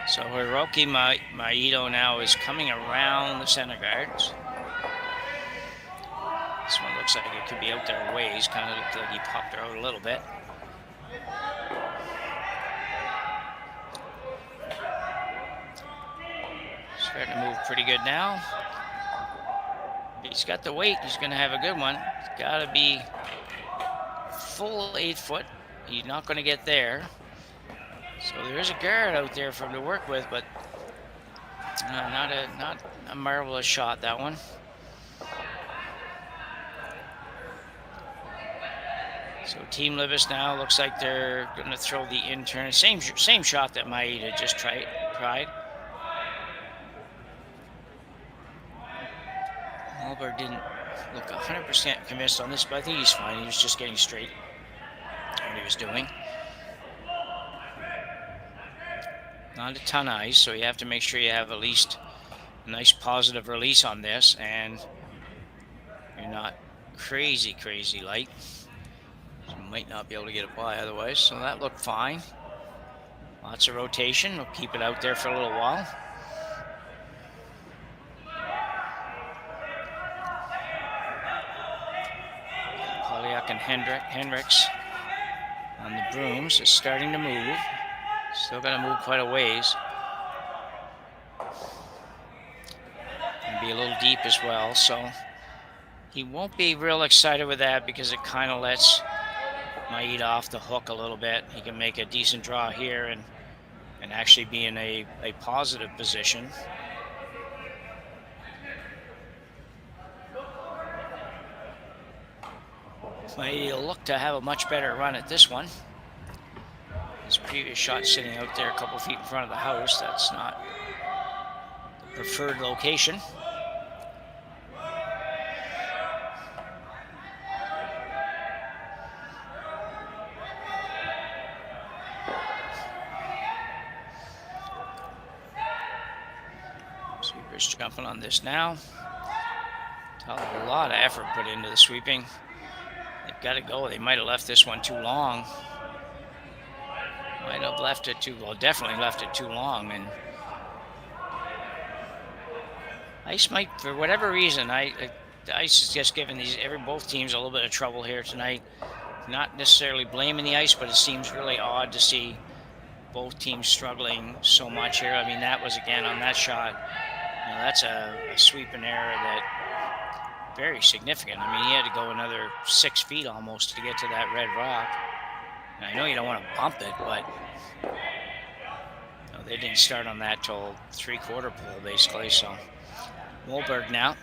So Hiroki Maeda now is coming around the center guards. This one looks like it could be out there a ways. Kind of looked like he popped her out a little bit. Starting to move pretty good now. He's got the weight. He's going to have a good one. It's got to be full 8 foot. He's not going to get there. So there's a guard out there for him to work with, but not a marvelous shot, that one. So Team Libbus now looks like they're going to throw the intern. Same shot that Maeda just tried. Albert didn't look 100% convinced on this, but I think he's fine. He was just getting straight what he was doing. Not a ton of ice, so you have to make sure you have at least a nice positive release on this, and you're not crazy light. You might not be able to get it by otherwise, so that looked fine. Lots of rotation. We'll keep it out there for a little while. Polyak and Hendricks on the brooms is starting to move. Still got to move quite a ways. And be a little deep as well, so he won't be real excited with that because it kind of lets Maeda off the hook a little bit. He can make a decent draw here and actually be in a positive position. Maeda will look to have a much better run at this one. His previous shot sitting out there a couple feet in front of the house. That's not the preferred location. Sweeper's jumping on this now. A lot of effort put into the sweeping. They've got to go. They might have left this one too long. Might have left it too, well, definitely left it too long. And ice might, for whatever reason, the ice is just giving both teams a little bit of trouble here tonight. Not necessarily blaming the ice, but it seems really odd to see both teams struggling so much here. I mean, that was, again, on that shot, you know, that's a sweeping error that very significant. I mean, he had to go another 6 feet almost to get to that red rock. And I know you don't want to bump it, but you know, they didn't start on that till 3/4 pole, basically. So Wolberg now.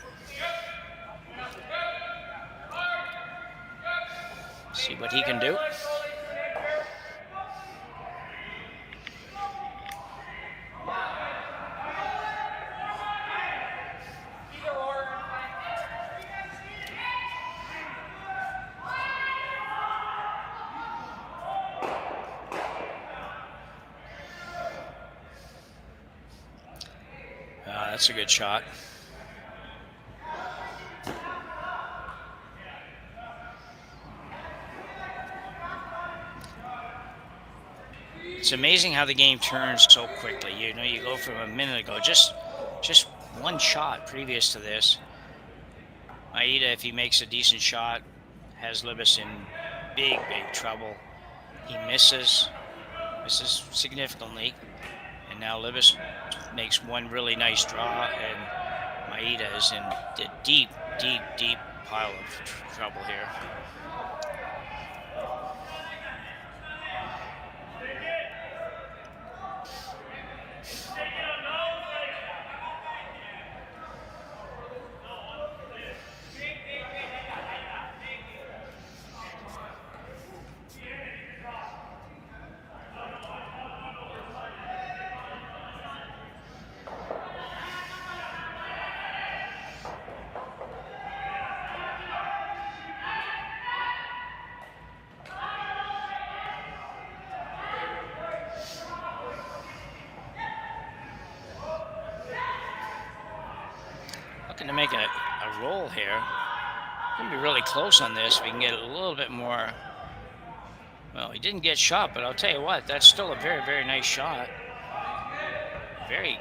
See what he can do. That's a good shot. It's amazing how the game turns so quickly. You know, you go from a minute ago, just one shot previous to this. Maeda, if he makes a decent shot, has Libbus in big trouble. He misses significantly. And now Libbus makes one really nice draw, and Maeda is in a deep pile of trouble here. To make a roll here. Gonna be really close on this. We can get a little bit more. Well, he didn't get shot, but I'll tell you what, that's still a very nice shot. Very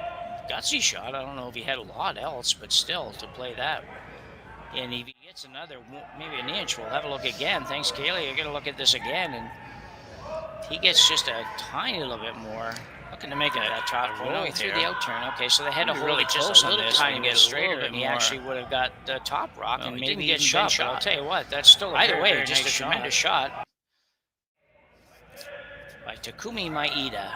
gutsy shot. I don't know if he had a lot else, but still to play that. And if he gets another, maybe an inch, we'll have a look again. Thanks, Kaylee. You're gonna look at this again, and if he gets just a tiny little bit more. Looking to make a top roll through the outturn. Okay, so they had to hold really close on this to get straighter, and he actually would have got the top rock, and maybe get shot. But I'll tell you what, that's still either way, just a tremendous shot by Takumi Maeda.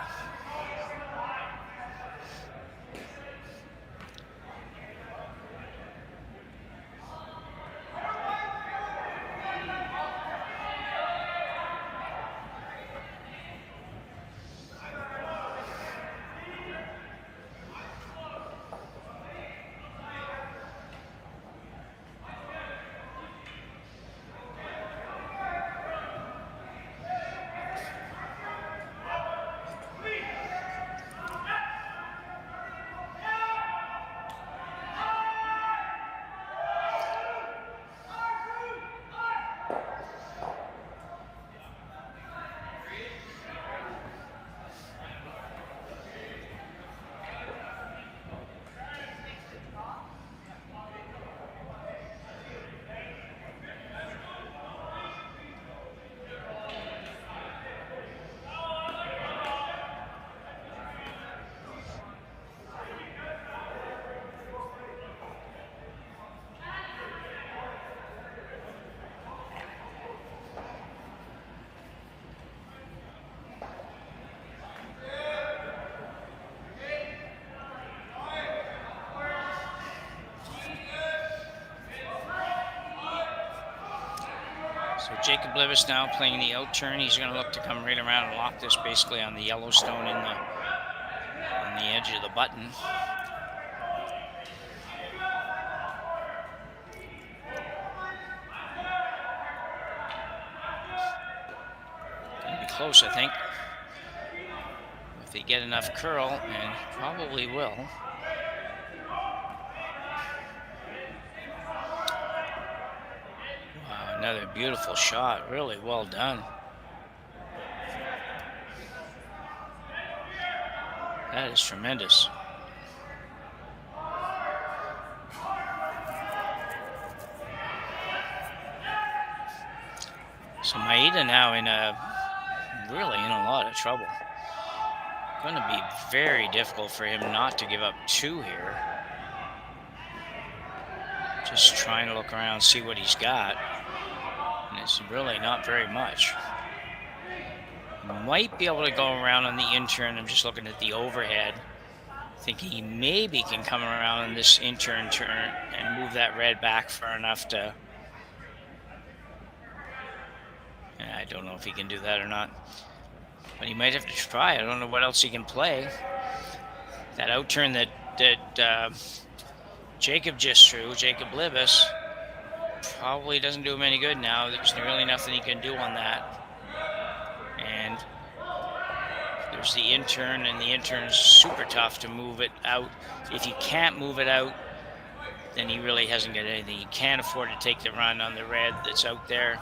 So Jacob Libbus now playing the out turn. He's going to look to come right around and lock this basically on the Yellowstone on the edge of the button. Going to be close, I think. If they get enough curl, and probably will. Another beautiful shot. Really well done. That is tremendous. So Maeda now really in a lot of trouble. Going to be very difficult for him not to give up 2 here. Just trying to look around, see what he's got. And it's really not very much. Might be able to go around on the intern. I'm just looking at the overhead. Thinking he maybe can come around on this intern turn and move that red back far enough to... I don't know if he can do that or not. But he might have to try. I don't know what else he can play. That outturn that Jacob just threw, Jacob Libbus, probably doesn't do him any good now. There's really nothing he can do on that. And there's the intern, and the intern's super tough to move it out. If you can't move it out, then he really hasn't got anything. He can't afford to take the run on the red that's out there.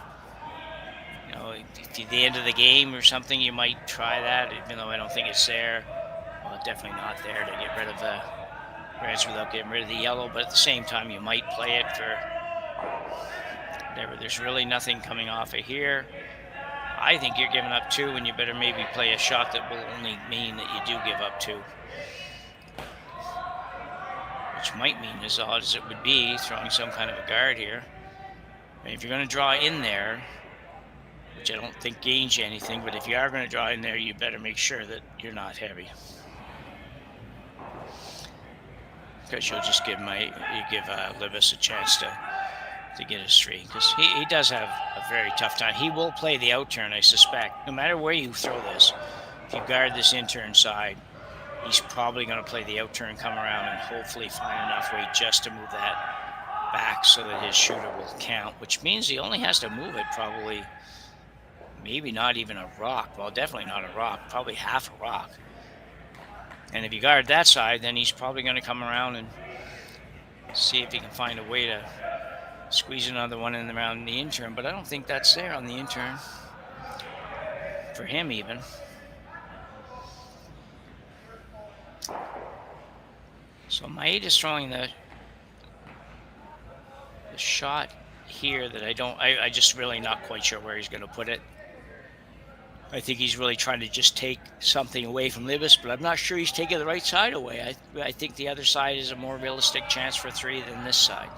You know, at the end of the game or something, you might try that, even though I don't think it's there. Well, definitely not there to get rid of the reds without getting rid of the yellow, but at the same time, you might play it for whatever. There's really nothing coming off of here. I think you're giving up 2, and you better maybe play a shot that will only mean that you do give up 2. Which might mean, as odd as it would be, throwing some kind of a guard here. And if you're going to draw in there, which I don't think gains you anything, but if you are going to draw in there, you better make sure that you're not heavy. Because you'll just give Libbus a chance to get his 3, because he does have a very tough time. He will play the outturn, I suspect. No matter where you throw this, if you guard this intern side, he's probably going to play the outturn, come around, and hopefully find enough weight just to move that back so that his shooter will count, which means he only has to move it probably, maybe not even a rock. Well, definitely not a rock, probably half a rock. And if you guard that side, then he's probably going to come around and see if he can find a way to squeeze another one in around the intern. But I don't think that's there on the intern. For him, even. So Maeda's throwing the shot here that I just really not quite sure where he's going to put it. I think he's really trying to just take something away from Libbus, but I'm not sure he's taking the right side away. I think the other side is a more realistic chance for 3 than this side.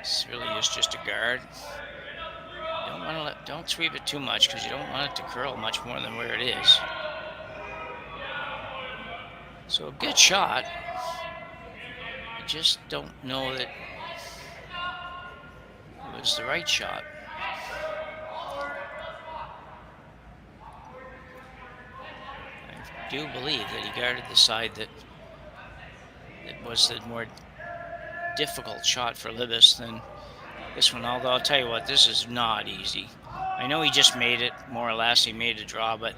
This really is just a guard. Don't sweep it too much because you don't want it to curl much more than where it is. So a good shot. I just don't know that it was the right shot. I do believe that he guarded the side that was the more difficult shot for Libbus than this one, although I'll tell you what, this is not easy. I know he just made it, more or less, he made a draw, but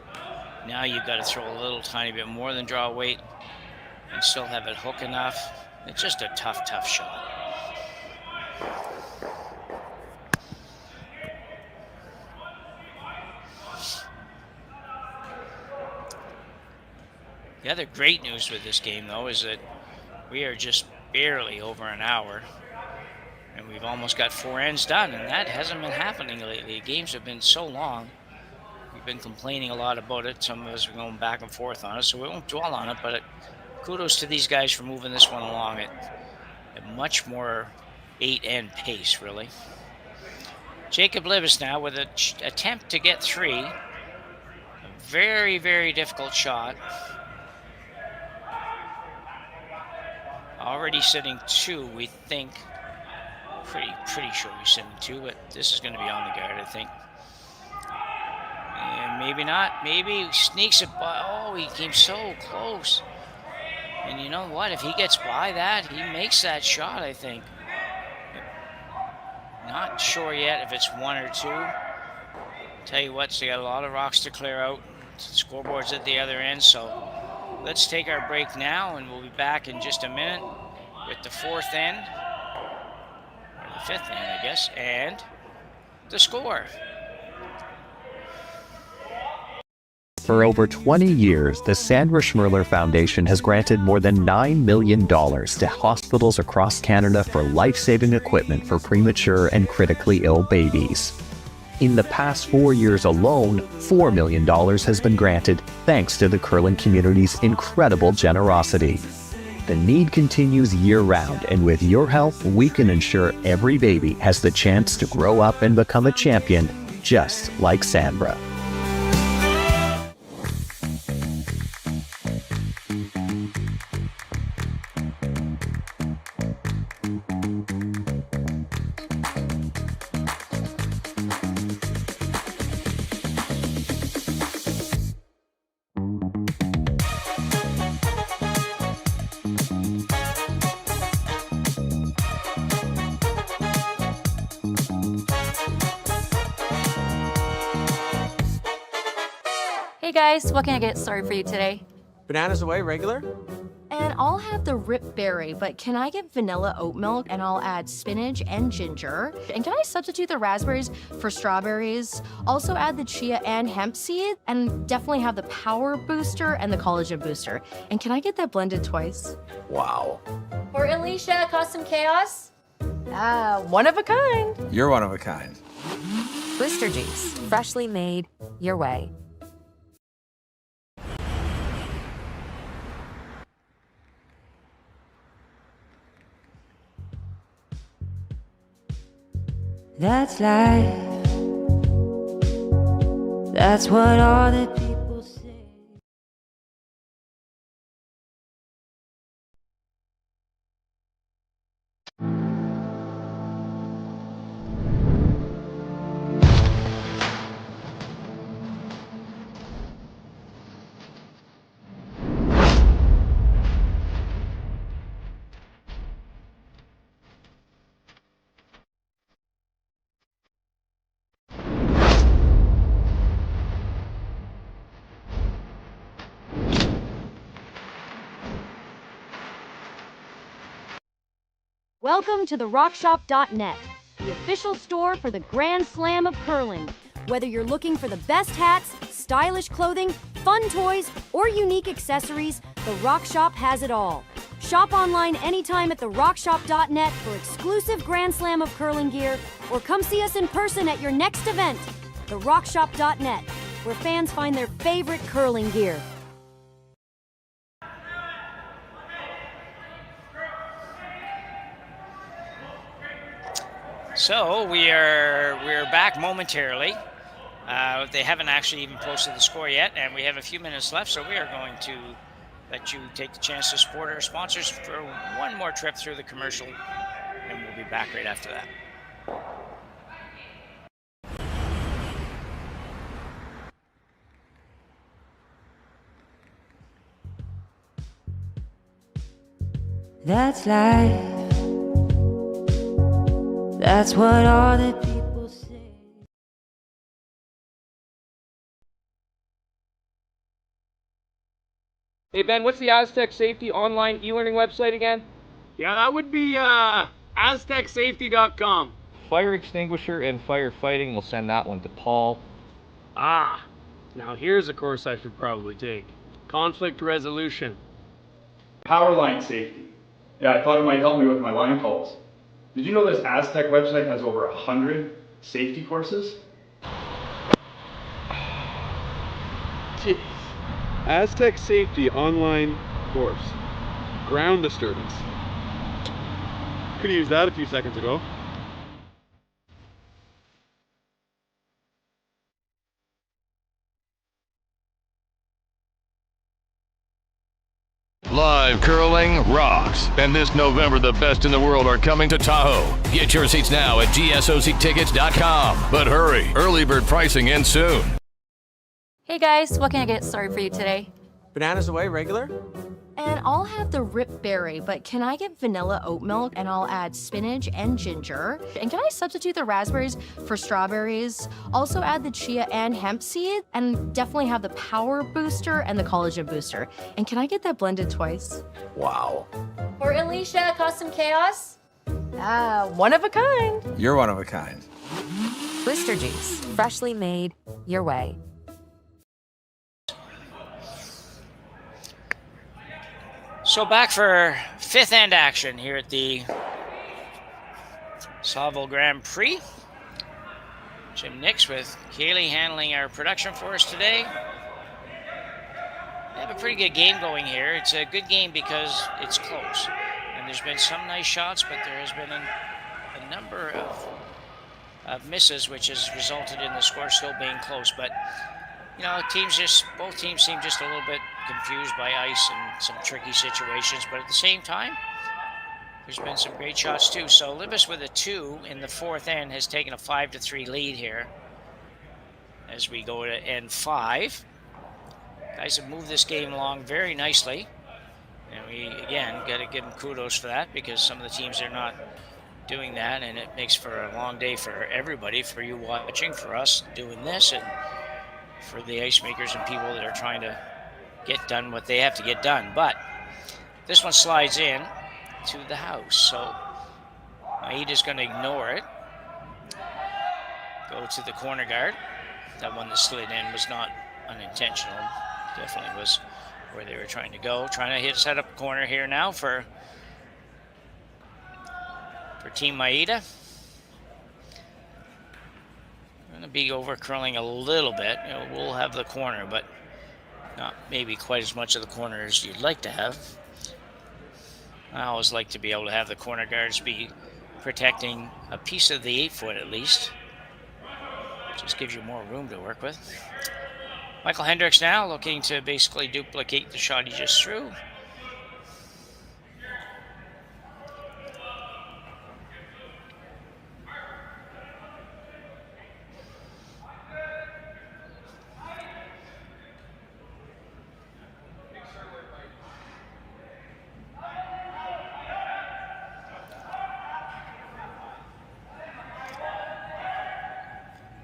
now you've got to throw a little tiny bit more than draw weight and still have it hook enough. It's just a tough, tough shot. The other great news with this game, though, is that we are just barely over an hour, and we've almost got 4 ends done, and that hasn't been happening lately. Games have been so long. We've been complaining a lot about it. Some of us are going back and forth on it, so we won't dwell on it, but kudos to these guys for moving this one along at a much more 8-end pace, really. Jacob Libbus now with an attempt to get 3. A very, very difficult shot. Already sitting 2, we think. Pretty sure he's sitting 2, but this is going to be on the guard, I think. And maybe not. Maybe he sneaks it by. Oh, he came so close. And you know what? If he gets by that, he makes that shot, I think. Not sure yet if it's one or two. Tell you what, they got a lot of rocks to clear out. The scoreboard's at the other end, so let's take our break now, and we'll be back in just a minute with the fourth end, or the fifth end, I guess, and the score. For over 20 years, the Sandra Schmirler Foundation has granted more than $9 million to hospitals across Canada for life-saving equipment for premature and critically ill babies. In the past 4 years alone, $4 million has been granted thanks to the curling community's incredible generosity. The need continues year-round, and with your help, we can ensure every baby has the chance to grow up and become a champion, just like Sandra. Hey guys, what can I get started for you today? Bananas away, regular? And I'll have the rip berry, but can I get vanilla oat milk and I'll add spinach and ginger? And can I substitute the raspberries for strawberries? Also add the chia and hemp seed, and definitely have the power booster and the collagen booster. And can I get that blended twice? Wow. For Alicia, Custom Chaos? One of a kind. You're one of a kind. Booster juice, freshly made your way. That's life. That's what all the people say. Welcome to the RockShop.net, the official store for the Grand Slam of curling. Whether you're looking for the best hats, stylish clothing, fun toys, or unique accessories, the Rock Shop has it all. Shop online anytime at the RockShop.net for exclusive Grand Slam of curling gear, or come see us in person at your next event. The RockShop.net, where fans find their favorite curling gear. So we're back momentarily. They haven't actually even posted the score yet, and we have a few minutes left, so we are going to let you take the chance to support our sponsors for one more trip through the commercial, and we'll be back right after that. That's life. That's what all the people say. Hey Ben, what's the Aztec Safety online e-learning website again? Yeah, that would be aztecsafety.com. Fire extinguisher and firefighting, we'll send that one to Paul. Now here's a course I should probably take. Conflict resolution. Power line safety. Yeah, I thought it might help me with my line calls. Did you know this Aztec website has over 100 safety courses? Jeez. Aztec Safety online course. Ground disturbance. Could have used that a few seconds ago. Live curling rocks. And this November, the best in the world are coming to Tahoe. Get your seats now at GSOCtickets.com. But hurry, early bird pricing ends soon. Hey guys, what can I get started for you today? Bananas away, regular? And I'll have the rip berry, but can I get vanilla oat milk and I'll add spinach and ginger? And can I substitute the raspberries for strawberries? Also add the chia and hemp seed, and definitely have the power booster and the collagen booster. And can I get that blended twice? Wow. For Alicia, custom chaos? One of a kind. You're one of a kind. Blister juice, freshly made, your way. So back for fifth end action here at the Saville Grand Prix. Jim Nix with Kaylee handling our production for us today. We have a pretty good game going here. It's a good game because it's close. And there's been some nice shots, but there has been a number of misses, which has resulted in the score still being close. But you know, both teams seem just a little bit confused by ice and some tricky situations, but at the same time, there's been some great shots too. So Libbus with a 2 in the fourth end has taken a 5-3 lead here as we go to end 5. Guys have moved this game along very nicely, and we again got to give them kudos for that, because some of the teams are not doing that, and it makes for a long day for everybody, for you watching, for us doing this, and for the ice makers and people that are trying to get done what they have to get done. But this one slides in to the house, so Maeda's going to ignore it. Go to the corner guard. That one that slid in was not unintentional. Definitely was where they were trying to go. Trying to set up a corner here now for Team Maeda. Going to be over curling a little bit. You know, we'll have the corner, but not maybe quite as much of the corner as you'd like to have. I always like to be able to have the corner guards be protecting a piece of the 8-foot at least. Just gives you more room to work with. Michael Hendricks now looking to basically duplicate the shot he just threw.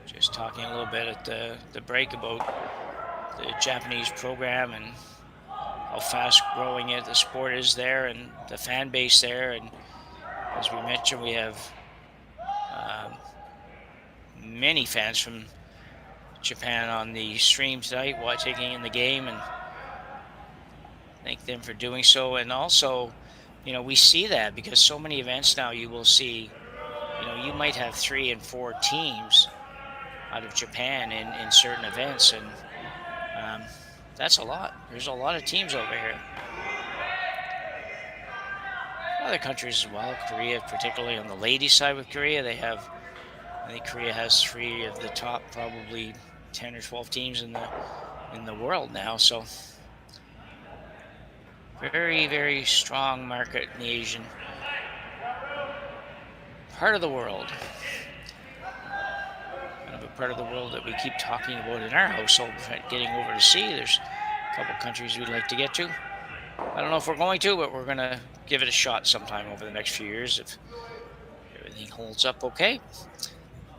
Just talking a little bit at the break about the Japanese program and how fast growing the sport is there, and the fan base there. And as we mentioned, we have many fans from Japan on the stream tonight taking in the game, and thank them for doing so. And also, you know, we see that because so many events now, you will see, you know, you might have 3 and 4 teams out of Japan in certain events, and that's a lot. There's a lot of teams over here. Other countries as well, Korea, particularly on the ladies' side with Korea, they have, I think Korea has 3 of the top probably 10 or 12 teams in the world now. So very, very strong market in the Asian part of the world. Part of the world that we keep talking about in our household, getting over to see. There's a couple countries we'd like to get to. I don't know if we're going to, but we're going to give it a shot sometime over the next few years if everything holds up okay.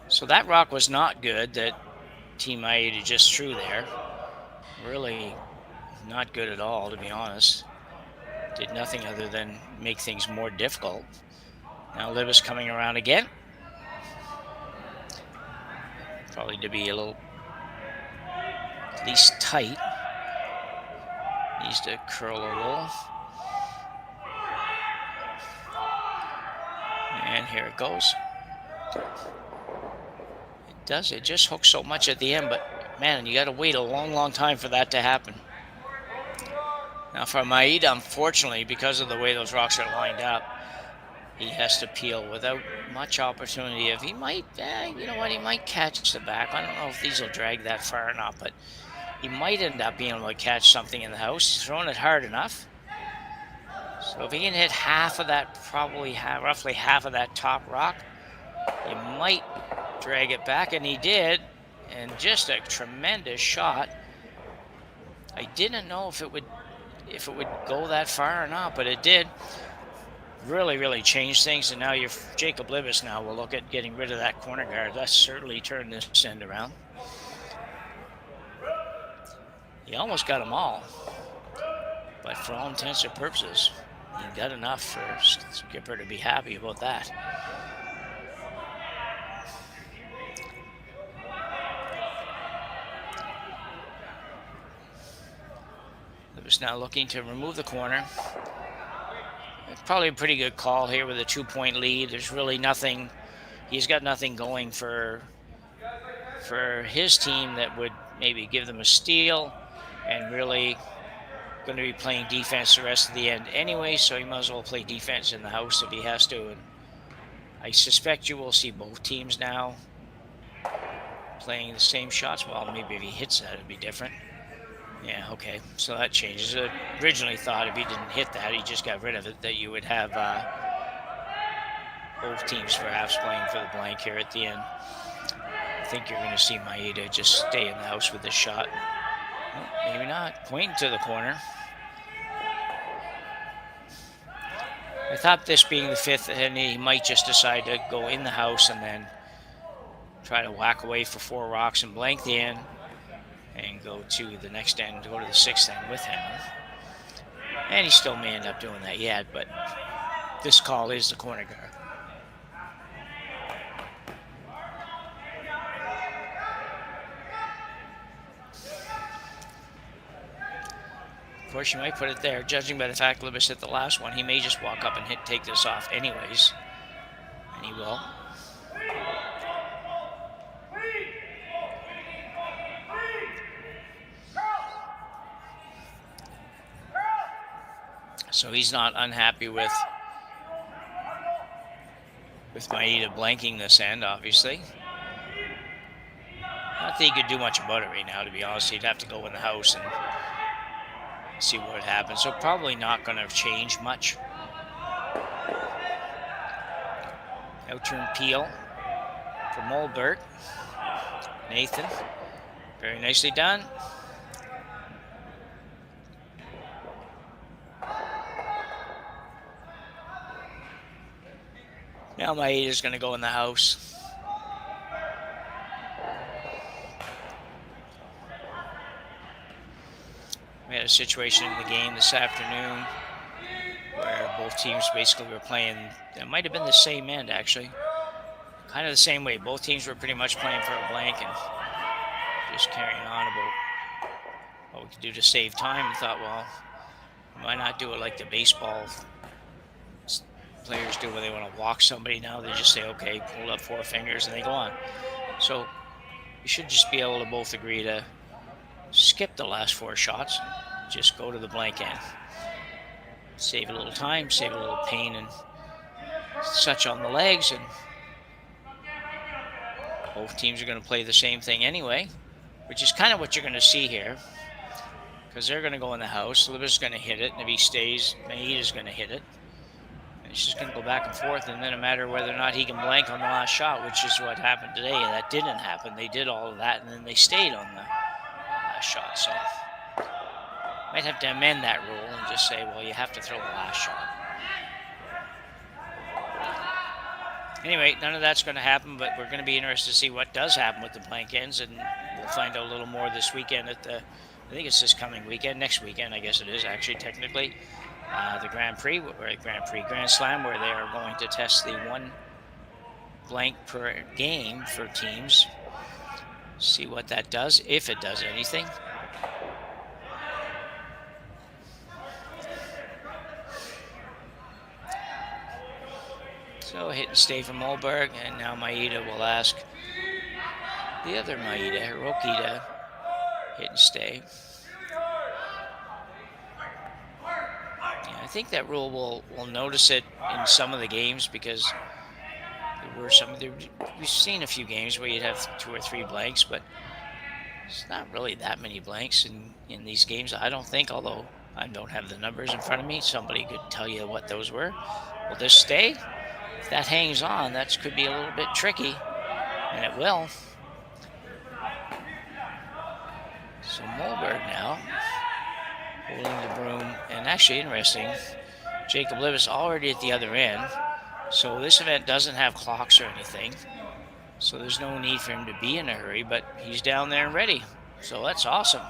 So that rock was not good that Team Maeda just threw there. Really not good at all, to be honest. Did nothing other than make things more difficult. Now Libbus coming around again. Probably to be a little, at least tight. Needs to curl a little. And here it goes. It does, it just hooks so much at the end, but man, you gotta wait a long, long time for that to happen. Now for Maeda, unfortunately, because of the way those rocks are lined up, he has to peel without much opportunity. If he might, you know what, he might catch the back. I don't know if these will drag that far or not, but he might end up being able to catch something in the house. He's throwing it hard enough. So if he can hit half of that, probably roughly half of that top rock, he might drag it back, and he did. And just a tremendous shot I didn't know if it would go that far or not, but it did. Really change things, and now Jacob Libbus now will look at getting rid of that corner guard. That's certainly turned this end around. He almost got them all, but for all intents and purposes, he got enough for Skipper to be happy about that. Libbus now looking to remove the corner. It's probably a pretty good call here with a 2-point lead. There's really nothing, he's got nothing going for his team that would maybe give them a steal, and really going to be playing defense the rest of the end anyway, so he might as well play defense in the house if he has to. And I suspect you will see both teams now playing the same shots. Well, maybe if he hits that, it'd be different. Yeah, okay, so that changes. I originally thought if he didn't hit that, he just got rid of it, that you would have both teams perhaps playing for the blank here at the end. I think you're going to see Maeda just stay in the house with this shot. Oh, maybe not. Pointing to the corner. I thought this being the 5th, and he might just decide to go in the house and then try to whack away for 4 rocks and blank the end, and go to the next end, go to the 6th end with him. And he still may end up doing that yet, but this call is the corner guard. Of course, you might put it there. Judging by the fact Libbus hit the last one, he may just walk up and take this off anyways. And he will. So he's not unhappy with Maeda blanking this end, obviously. Not that he could do much about it right now, to be honest. He'd have to go in the house and see what happens. So probably not going to change much. Out-turn peel for Mulberg. Nathan, very nicely done. Now Maeda's going to go in the house. We had a situation in the game this afternoon where both teams basically were playing, it might have been the same end actually, kind of the same way. Both teams were pretty much playing for a blank and just carrying on about what we could do to save time. We thought, well, why not do it like the baseball players do when they want to walk somebody now? They just say, okay, hold up 4 fingers, and they go on. So you should just be able to both agree to skip the last 4 shots, just go to the blank end. Save a little time, save a little pain and such on the legs, and both teams are going to play the same thing anyway, which is kind of what you're going to see here, because they're going to go in the house. Libbus is going to hit it, and if he stays, Maeda's going to hit it. It's just going to go back and forth, and then a matter of whether or not he can blank on the last shot, which is what happened today. And that didn't happen. They did all of that, and then they stayed on the last shot. So might have to amend that rule and just say, well, you have to throw the last shot. Anyway, none of that's going to happen, but we're going to be interested to see what does happen with the blank ends, and we'll find out a little more this weekend at the, I think it's this coming weekend, next weekend, I guess it is actually technically. The Grand Slam, where they are going to test the 1 blank per game for teams. See what that does, if it does anything. So hit and stay from Mulberg, and now Maeda will ask the other Maeda, Hiroki, to hit and stay. I think that rule will notice it in some of the games, because there were we've seen a few games where you'd have 2 or 3 blanks, but it's not really that many blanks in these games, I don't think, although I don't have the numbers in front of me. Somebody could tell you what those were. Will this stay? If that hangs on, that could be a little bit tricky, and it will. So Mulberg now holding the broom. And actually interesting, Jacob Libbus already at the other end. So this event doesn't have clocks or anything. So there's no need for him to be in a hurry, but he's down there and ready. So that's awesome.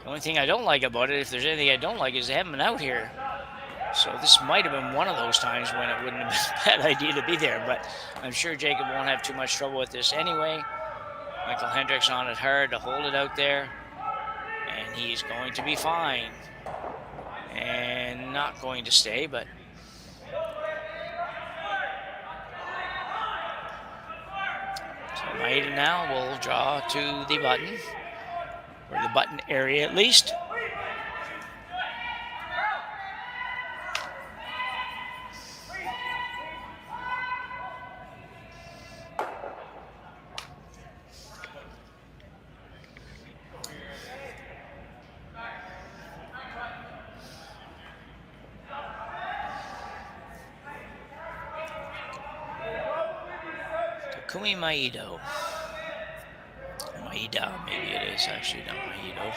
The only thing I don't like about it, if there's anything I don't like, is they haven't been out here. So this might have been one of those times when it wouldn't have been a bad idea to be there, but I'm sure Jacob won't have too much trouble with this anyway. Michael Hendricks on it hard to hold it out there, and he's going to be fine. And not going to stay, but so Maeda now will draw to the button, or the button area at least. Takumi Maeda. Maeda, maybe it is actually, not Maeda.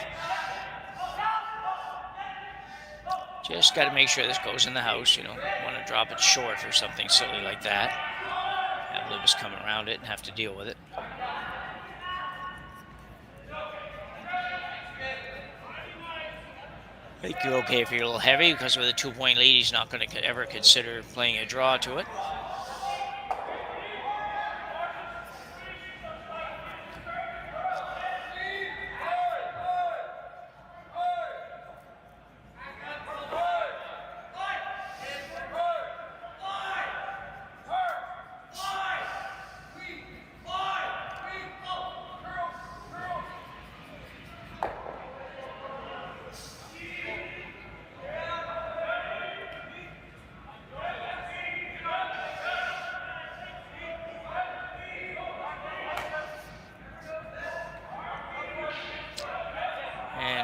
Just got to make sure this goes in the house. You don't want to drop it short or something silly like that. Have Libbus come around it and have to deal with it. I think you're okay if you're a little heavy, because with a 2-point lead, he's not going to ever consider playing a draw to it.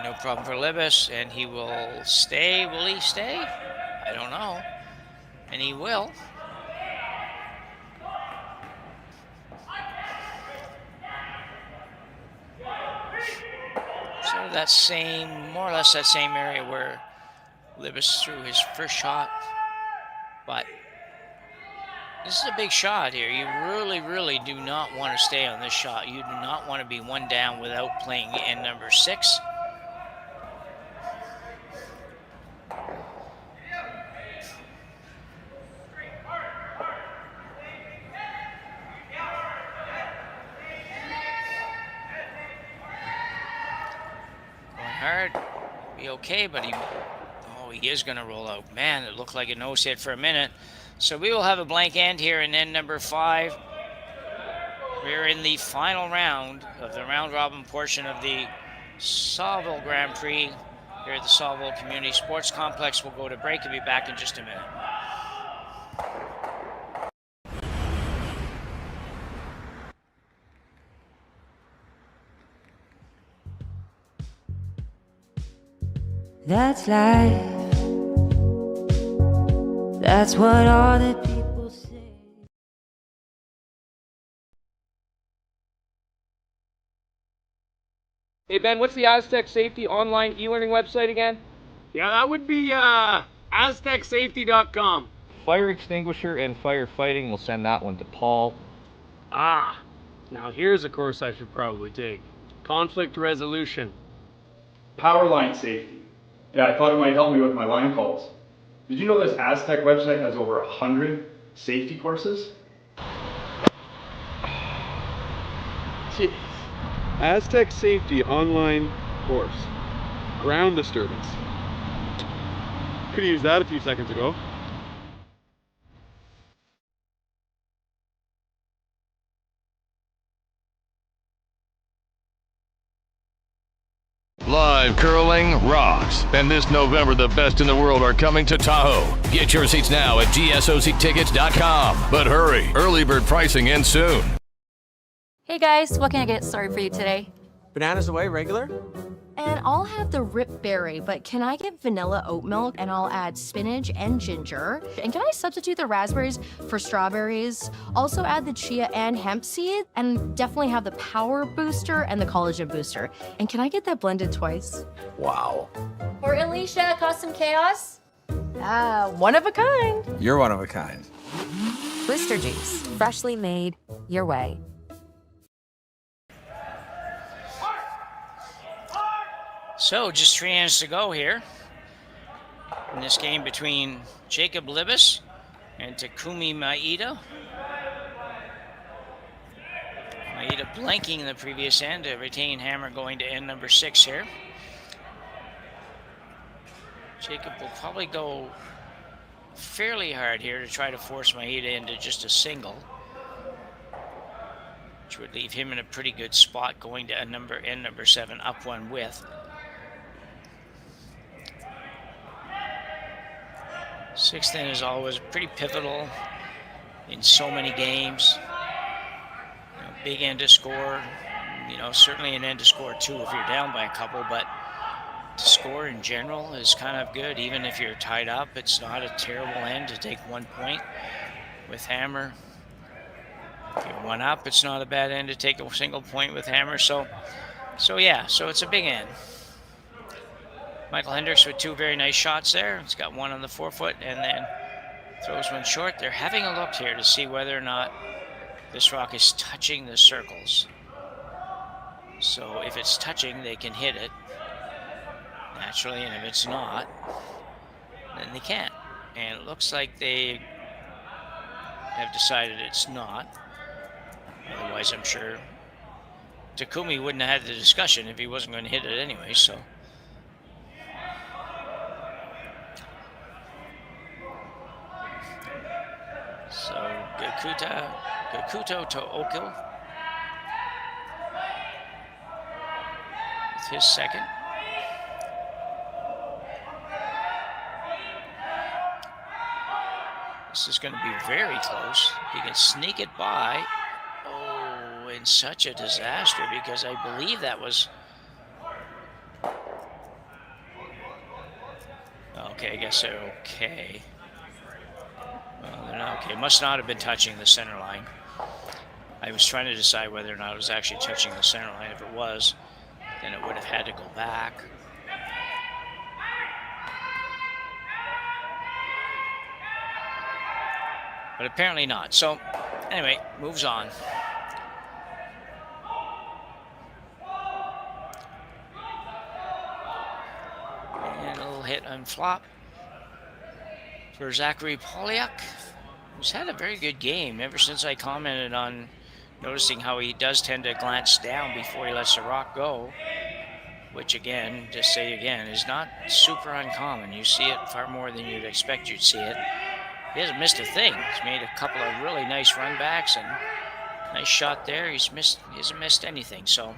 No problem for Libbus, and he will stay. Will he stay? I don't know. And he will. Sort of that same, more or less that same area where Libbus threw his first shot. But this is a big shot here. You really, really do not want to stay on this shot. You do not want to be one down without playing in number 6. Hard, be okay, but he is going to roll out. Man, it looked like a nose hit for a minute. So we will have a blank end here in end number 5. We're in the final round of the round robin portion of the Saville Grand Prix here at the Saville Community Sports Complex. We'll go to break and be back in just a minute. That's life. That's what all the people say. Hey Ben, what's the Aztec Safety online e-learning website again? Yeah, that would be aztecsafety.com. Fire extinguisher and firefighting, we'll send that one to Paul. Ah, now here's a course I should probably take. Conflict resolution. Power line safety. Yeah, I thought it might help me with my line calls. Did you know this Aztec website has over 100 safety courses? Jeez. Aztec Safety online course. Ground disturbance. Could have used that a few seconds ago. Live curling rocks. And this November, the best in the world are coming to Tahoe. Get your seats now at gsoctickets.com. But hurry, early bird pricing ends soon. Hey guys, what can I get started for you today? Bananas away, regular? And I'll have the rip berry, but can I get vanilla oat milk and I'll add spinach and ginger? And can I substitute the raspberries for strawberries? Also add the chia and hemp seed, and definitely have the power booster and the collagen booster. And can I get that blended twice? Wow. For Alicia, Custom Chaos. One of a kind. You're one of a kind. Blister juice, freshly made your way. So, just 3 hands to go here in this game between Jacob Libbus and Takumi Maeda. Maeda blanking the previous end to retain hammer going to end number 6 here. Jacob will probably go fairly hard here to try to force Maeda into just a single, which would leave him in a pretty good spot going to end number 7, up one with. Sixth end is always pretty pivotal in so many games. Big end to score, certainly an end to score too if you're down by a couple, but to score in general is kind of good. Even if you're tied up, it's not a terrible end to take 1 point with hammer. If you're 1 up, it's not a bad end to take a single point with hammer. So it's a big end. Michael Hendricks with 2 very nice shots there. He's got 1 on the forefoot and then throws 1 short. They're having a look here to see whether or not this rock is touching the circles. So if it's touching, they can hit it naturally, and if it's not, then they can't. And it looks like they have decided it's not. Otherwise, I'm sure Takumi wouldn't have had the discussion if he wasn't going to hit it anyway, so. So Gakuto to Okil with his second. This is going to be very close. He can sneak it by. Oh, and such a disaster, because I believe that was... Okay, I guess they're okay. Well, they're not okay. Must not have been touching the center line. I was trying to decide whether or not it was actually touching the center line. If it was, then it would have had to go back. But apparently not. So, anyway, moves on. And a little hit on flop for Zachary Polyak, who's had a very good game ever since I commented on noticing how he does tend to glance down before he lets the rock go, which again, just say again, is not super uncommon. You see it far more than you'd expect you'd see it. He hasn't missed a thing. He's made a couple of really nice run backs and nice shot there. He hasn't missed anything, so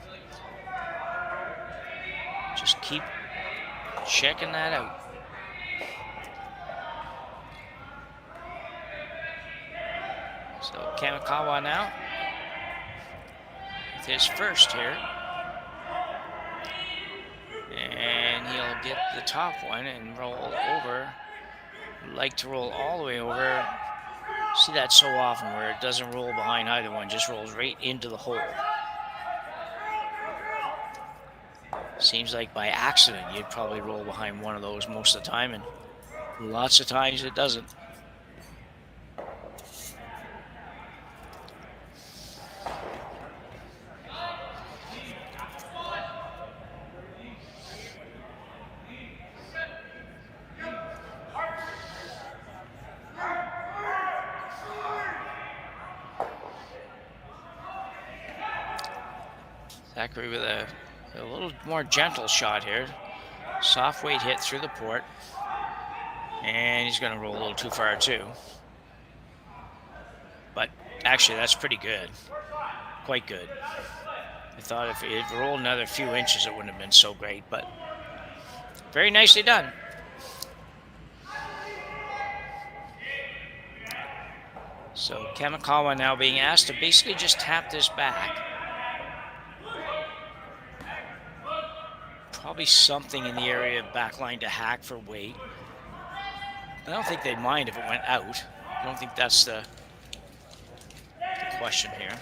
just keep checking that out. So Kamikawa now with his first here. And he'll get the top one and roll over. Like to roll all the way over. See that so often where it doesn't roll behind either one, just rolls right into the hole. Seems like by accident you'd probably roll behind one of those most of the time, and lots of times it doesn't. Zachary with a little more gentle shot here. Soft weight hit through the port. And he's going to roll a little too far too. But actually that's pretty good. Quite good. I thought if it rolled another few inches it wouldn't have been so great, but very nicely done. So Kamikawa now being asked to basically just tap this back. Probably something in the area of backline to hack for weight. I don't think they'd mind if it went out. I don't think that's the question here.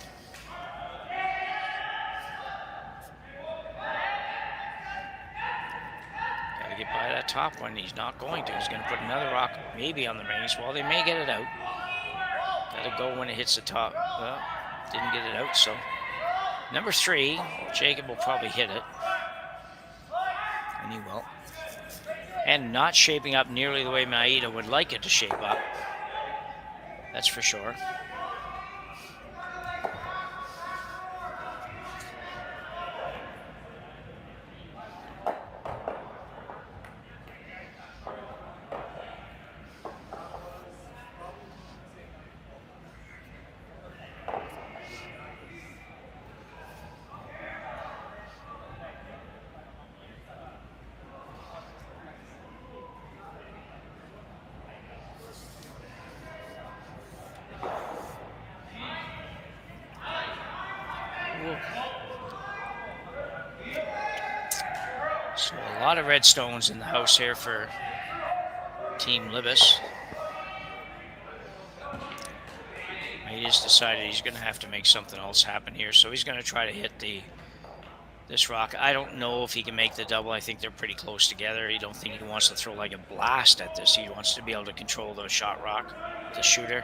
Gotta get by that top one. He's not going to. He's going to put another rock maybe on the rings. Well, they may get it out. Gotta go when it hits the top. Well, didn't get it out, so. Number 3, Jacob will probably hit it. And he will. And not shaping up nearly the way Maeda would like it to shape up. That's for sure. So a lot of red stones in the house here for Team Libbus. He just decided he's going to have to make something else happen here, so he's going to try to hit this rock. I don't know if he can make the double. I think they're pretty close together. I don't think he wants to throw like a blast at this. He wants to be able to control the shot rock, the shooter.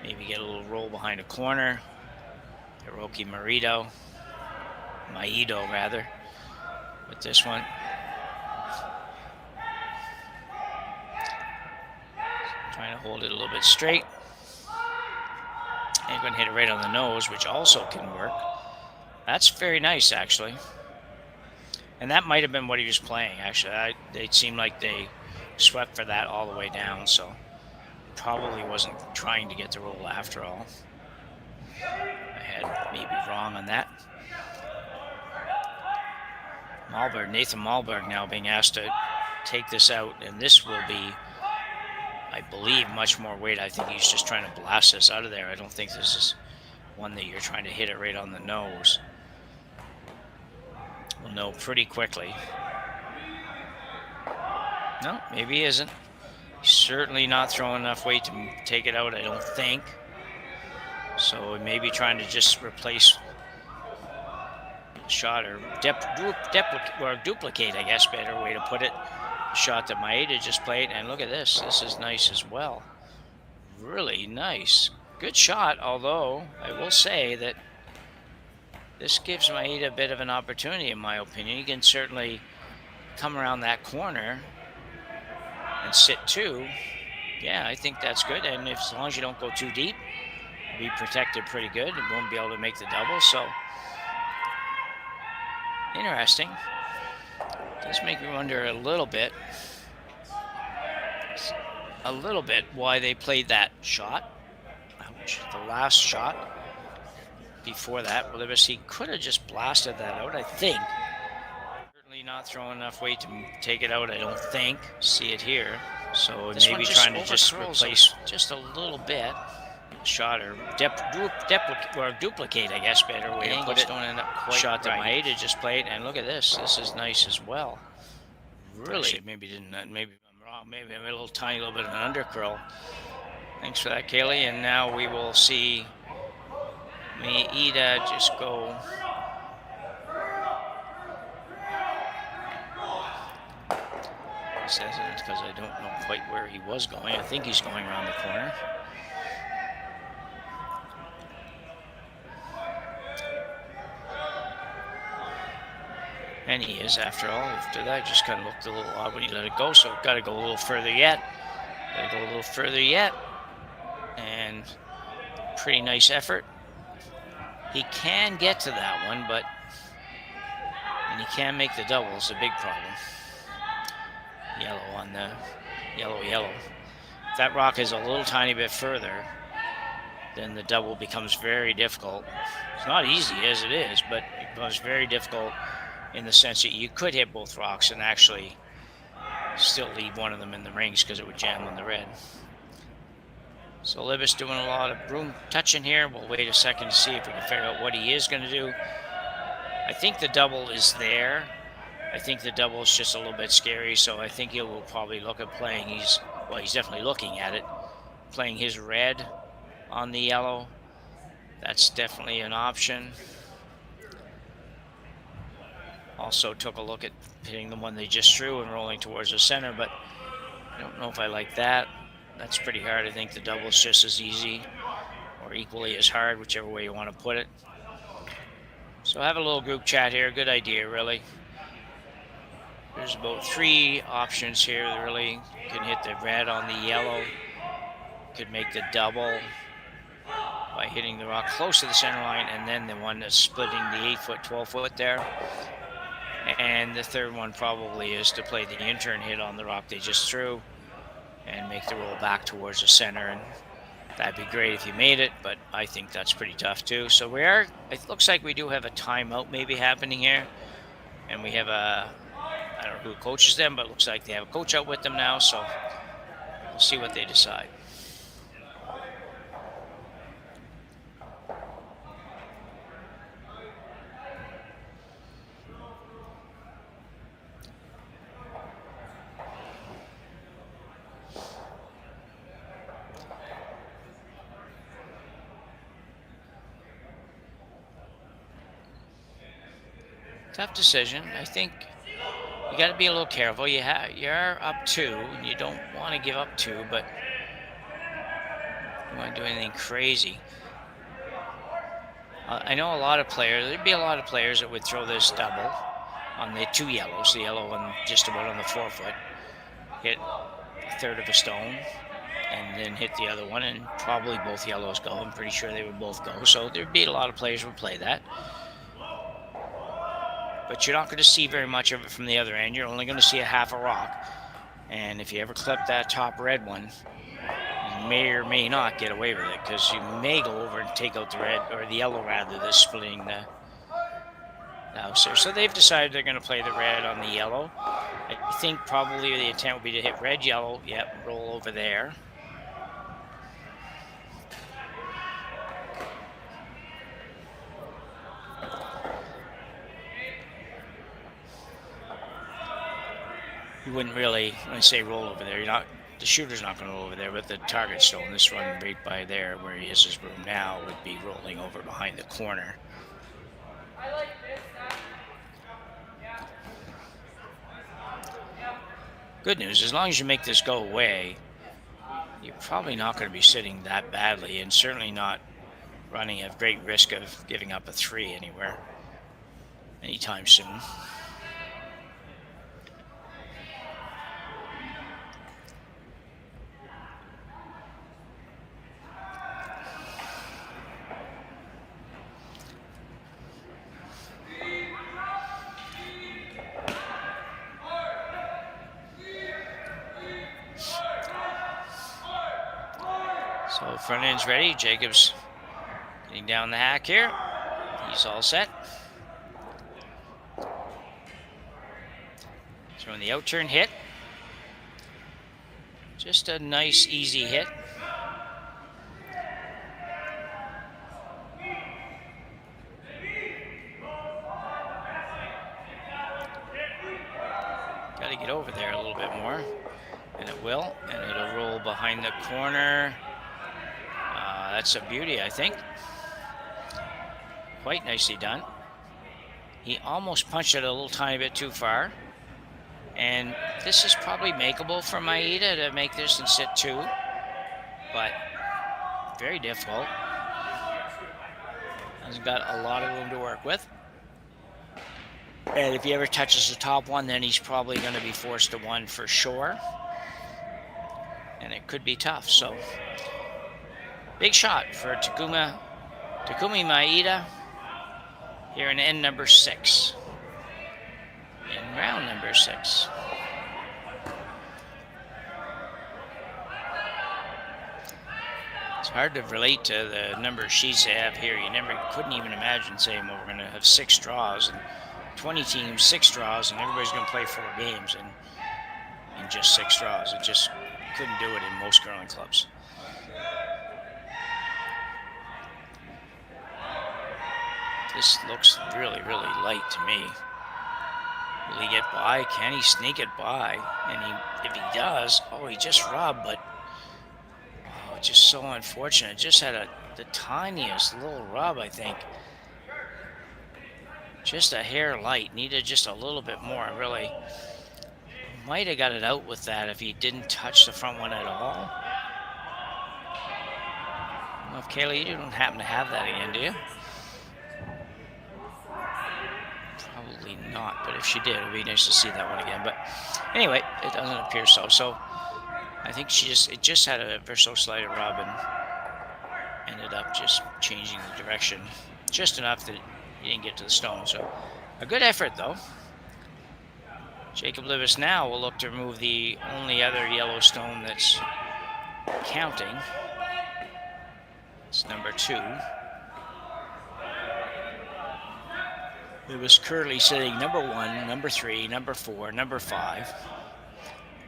Maybe get a little roll behind a corner. Hiroki Maeda rather, with this one. Trying to hold it a little bit straight. And going to hit it right on the nose, which also can work. That's very nice, actually. And that might have been what he was playing, actually. It seemed like they swept for that all the way down, so probably wasn't trying to get the roll after all. I had maybe wrong on that. Nathan Malberg now being asked to take this out, and this will be, I believe, much more weight. I think he's just trying to blast this out of there. I don't think this is one that you're trying to hit it right on the nose. We'll know pretty quickly. No, maybe he isn't. He's certainly not throwing enough weight to take it out, I don't think. So he may be trying to just replace shot or duplicate, I guess, better way to put it. Shot that Maeda just played, and look at this. This is nice as well. Really nice. Good shot, although I will say that this gives Maeda a bit of an opportunity, in my opinion. He can certainly come around that corner and sit two. Yeah, I think that's good, and as long as you don't go too deep, be protected pretty good and won't be able to make the double. So interesting. Does make me wonder a little bit why they played that shot. Ouch. The last shot before that, Libbus, he could have just blasted that out, I think. Certainly not throwing enough weight to take it out, I don't think. See it here. So maybe trying to just replace just a little bit. Shot or duplicate, I guess, better way to put it. Don't end up quite shot that Maeda just played, and look at this. This is nice as well. Really, actually, maybe didn't. Maybe I'm wrong. Maybe I'm a tiny little bit of an undercurl. Thanks for that, Kaylee. And now we will see Maeda just go. He says it because I don't know quite where he was going. I think he's going around the corner. And he is, after all. After that, just kind of looked a little odd when he let it go, so got to go a little further yet. Got to go a little further yet. And pretty nice effort. He can get to that one, but... And he can make the double. It's a big problem. Yellow on the... Yellow. If that rock is a little tiny bit further, then the double becomes very difficult. It's not easy as it is, but it becomes very difficult in the sense that you could hit both rocks and actually still leave one of them in the rings because it would jam on the red. So Libbus doing a lot of broom touching here. We'll wait a second to see if we can figure out what he is going to do. I think the double is there, I think the double is just a little bit scary, so I think he will probably look at playing. He's definitely looking at it, playing his red on the yellow. That's definitely an option. Also took a look at hitting the one they just threw and rolling towards the center, but I don't know if I like that. That's pretty hard. I think the double is just as easy or equally as hard, whichever way you want to put it. So have a little group chat here. Good idea, really. There's about 3 options here. Really, you can hit the red on the yellow. Could make the double by hitting the rock close to the center line, and then the one that's splitting the 8-foot, 12-foot there. And the third one probably is to play the in-turn hit on the rock they just threw and make the roll back towards the center. And that'd be great if you made it, but I think that's pretty tough too. So it looks like we do have a timeout maybe happening here. And we have I don't know who coaches them, but it looks like they have a coach out with them now. So we'll see what they decide. Tough decision. I think you got to be a little careful. You're up 2, and you don't want to give up 2, but you don't want to do anything crazy. I know a lot of players. There'd be a lot of players that would throw this double on the 2 yellows. The yellow one just about on the 4-foot, hit a third of a stone, and then hit the other one, and probably both yellows go. I'm pretty sure they would both go. So there'd be a lot of players who would play that. But you're not going to see very much of it from the other end. You're only going to see a half a rock. And if you ever clip that top red one, you may or may not get away with it, because you may go over and take out the red, or the yellow rather, that's splitting the house there. So they've decided they're going to play the red on the yellow. I think probably the intent would be to hit red, yellow, yep, roll over there. You wouldn't really, when I say roll over there, the shooter's not going to roll over there, but the target stone, this one right by there where he has his room now, would be rolling over behind the corner. Good news, as long as you make this go away, you're probably not going to be sitting that badly, and certainly not running a great risk of giving up a 3 anywhere anytime soon. So front end's ready. Jacobs getting down the hack here. He's all set. Throwing the out-turn hit. Just a nice, easy hit. Got to get over there a little bit more. And it will. And it'll roll behind the corner. That's a beauty, I think. Quite nicely done. He almost punched it a little tiny bit too far. And this is probably makeable for Maeda to make this and sit 2. But very difficult. He's got a lot of room to work with. And if he ever touches the top one, then he's probably going to be forced to 1 for sure. And it could be tough, so... Big shot for Takumi Maeda here in end number 6. In round number 6. It's hard to relate to the number of sheets they have here. You couldn't even imagine saying, well, we're going to have 6 draws and 20 teams, 6 draws, and everybody's going to play 4 games in just 6 draws. It just couldn't do it in most curling clubs. This looks really, really light to me. Will he get by? Can he sneak it by? And if he does, oh, he just rubbed, but oh, just so unfortunate. Just had the tiniest little rub, I think. Just a hair light. Needed just a little bit more, really. Might have got it out with that if he didn't touch the front one at all. Well, Kaylee, you don't happen to have that again, do you? Probably not, but if she did, it would be nice to see that one again. But anyway, it doesn't appear so. So I think it just had a very so slight rub and ended up just changing the direction just enough that he didn't get to the stone. So a good effort, though. Jacob Libbus now will look to remove the only other yellow stone that's counting. It's number 2. It was Curley sitting number 1, number 3, number 4, number 5.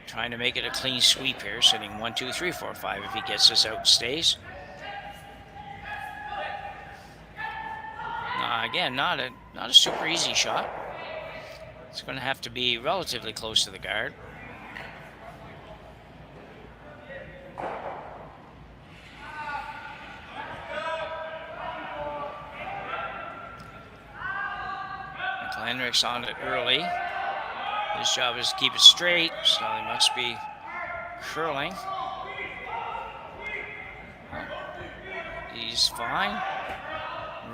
Trying to make it a clean sweep here, sitting 1, 2, 3, 4, 5. If he gets this out, stays. Again, not a super easy shot. It's going to have to be relatively close to the guard. Henrik's on it early. His job is to keep it straight, so he must be curling. He's fine.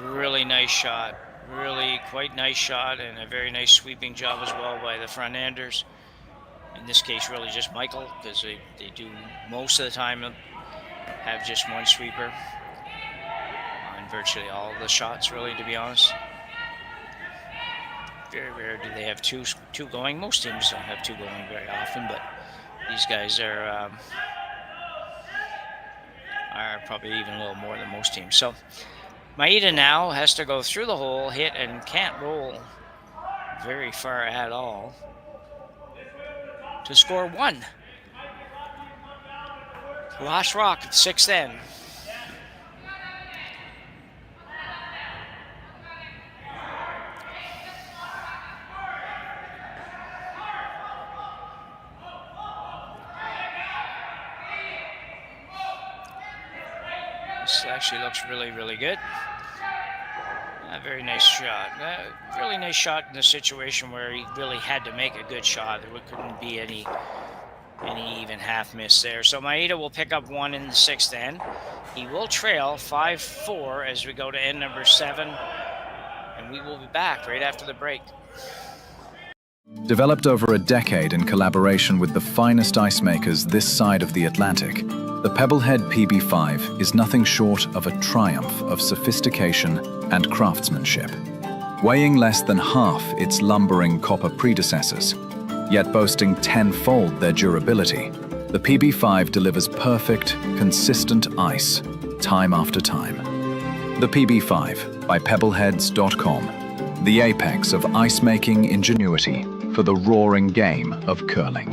Really nice shot. Really quite nice shot, and a very nice sweeping job as well by the front-enders. In this case, really just Michael, because they do most of the time have just one sweeper on virtually all of the shots, really, to be honest. Very rare do they have two going. Most teams don't have 2 going very often, but these guys are probably even a little more than most teams. So Maeda now has to go through the hole, hit, and can't roll very far at all to score 1. Last rock at 6th end. This actually looks really, really good. A very nice shot. Really nice shot in the situation where he really had to make a good shot. There couldn't be any even half miss there. So Maeda will pick up 1 in the 6th end. He will trail 5-4 as we go to end number 7. And we will be back right after the break. Developed over a decade in collaboration with the finest ice makers this side of the Atlantic, the Pebblehead PB5 is nothing short of a triumph of sophistication and craftsmanship. Weighing less than half its lumbering copper predecessors, yet boasting 10-fold their durability, the PB5 delivers perfect, consistent ice, time after time. The PB5 by Pebbleheads.com, the apex of ice-making ingenuity for the roaring game of curling.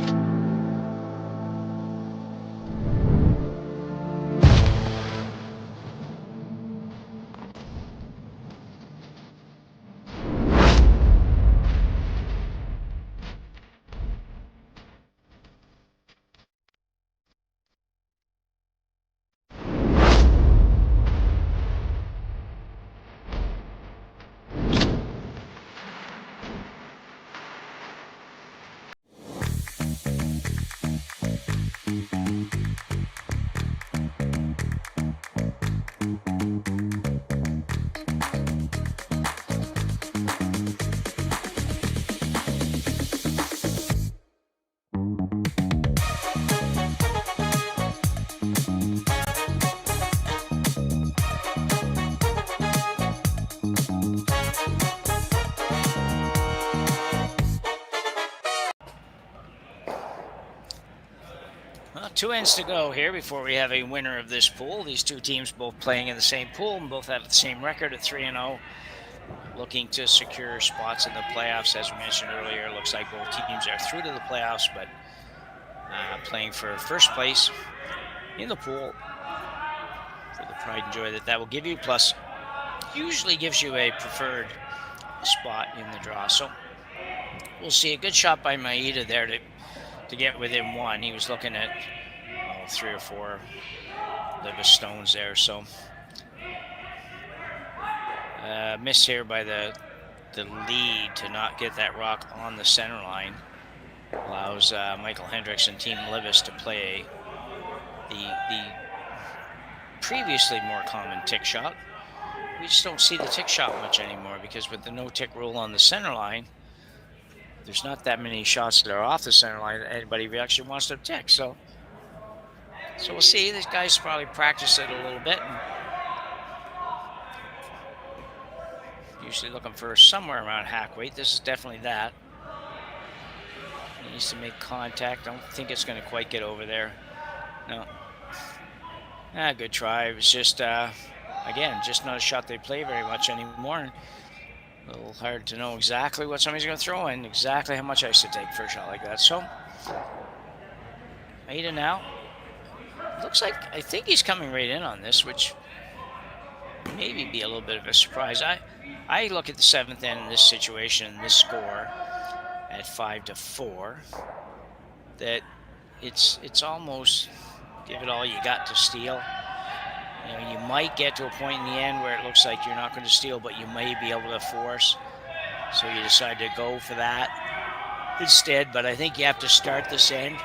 Well, 2 ends to go here before we have a winner of this pool. These 2 teams both playing in the same pool and both have the same record at 3-0. Looking to secure spots in the playoffs. As we mentioned earlier, it looks like both teams are through to the playoffs, but playing for first place in the pool for the pride and joy that will give you, plus usually gives you a preferred spot in the draw. So We'll see. A good shot by Maeda there to get within one. He was looking at 3 or 4 Libbus stones there. So miss here by the lead to not get that rock on the center line. Allows Michael Hendricks and Team Libbus to play the previously more common tick shot. We just don't see the tick shot much anymore because with the no tick rule on the center line, there's not that many shots that are off the center line that anybody actually wants to tick. So we'll see. These guys probably practice it a little bit. And usually looking for somewhere around hack weight. This is definitely that. He needs to make contact. Don't think it's going to quite get over there. No. Good try. It was just, again, just not a shot they play very much anymore. A little hard to know exactly what somebody's going to throw and exactly how much ice to take for a shot like that. So, Maeda now. Looks like, I think he's coming right in on this, which maybe be a little bit of a surprise. I look at the 7th end in this situation, this score at 5-4, that it's almost give it all you got to steal. You know, you might get to a point in the end where it looks like you're not going to steal, but you may be able to force. So you decide to go for that instead. But I think you have to start this end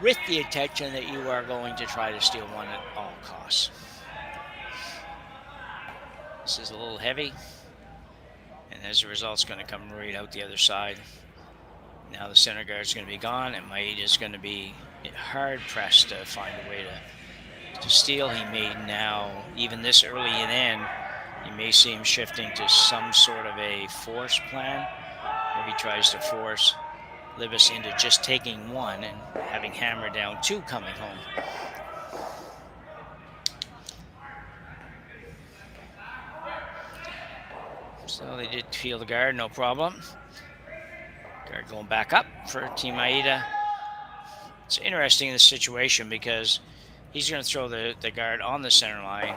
with the intention that you are going to try to steal one at all costs. This is a little heavy, and as a result, it's going to come right out the other side. Now the center guard is going to be gone, and Maeda is going to be hard pressed to find a way to steal. He may now, even this early in end, you may see him shifting to some sort of a force plan, where he tries to force Libbus into just taking one and having hammered down 2 coming home. So they did feel the guard, no problem. Guard going back up for Team Maeda. It's interesting in this situation because he's going to throw the guard on the center line,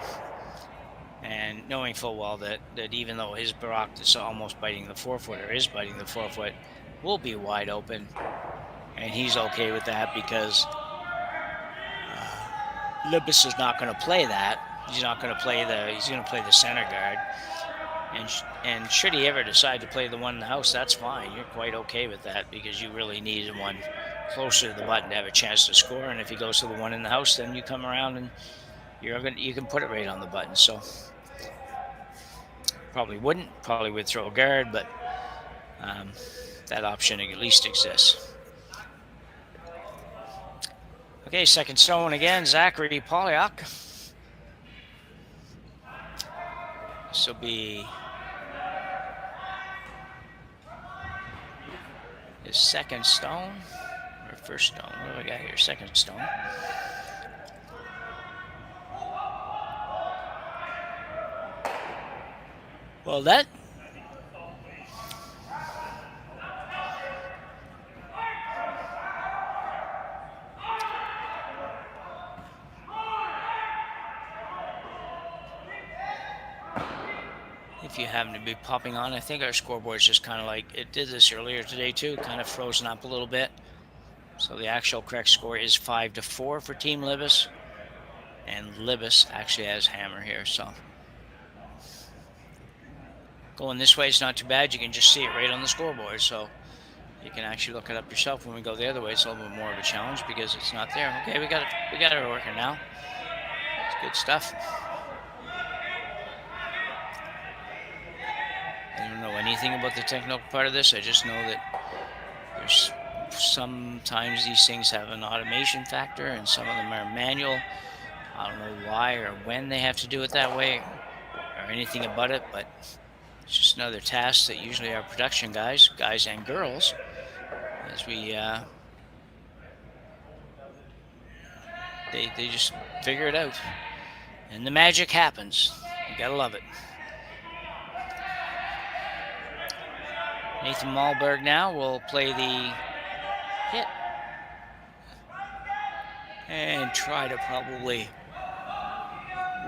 and knowing full well that even though his Barak is almost biting the 4-foot, or is biting the 4-foot, will be wide open, and he's okay with that because Libbus is not going to play that. He's not going to play he's going to play the center guard. And should he ever decide to play the one in the house, that's fine. You're quite okay with that because you really need one closer to the button to have a chance to score. And if he goes to the one in the house, then you come around and you can put it right on the button. So probably would throw a guard, but that option at least exists. Okay, second stone again, Zachary Polyak. This will be his second stone, or first stone. What do we got here? Second stone. Well, that if you happen to be popping on, I think our scoreboard is just kind of like, it did this earlier today too, kind of frozen up a little bit. So the actual correct score is 5-4 for Team Libbus, and Libbus actually has hammer here. So going this way is not too bad. You can just see it right on the scoreboard, so you can actually look it up yourself. When we go the other way, it's a little bit more of a challenge because it's not there. Okay, we got it working now. It's good stuff. I don't know anything about the technical part of this. I just know that there's sometimes these things have an automation factor and some of them are manual. I don't know why or when they have to do it that way or anything about it, but it's just another task that usually our production guys and girls, as we they just figure it out, and the magic happens. You gotta love it. Nathan Malberg now will play the hit and try to probably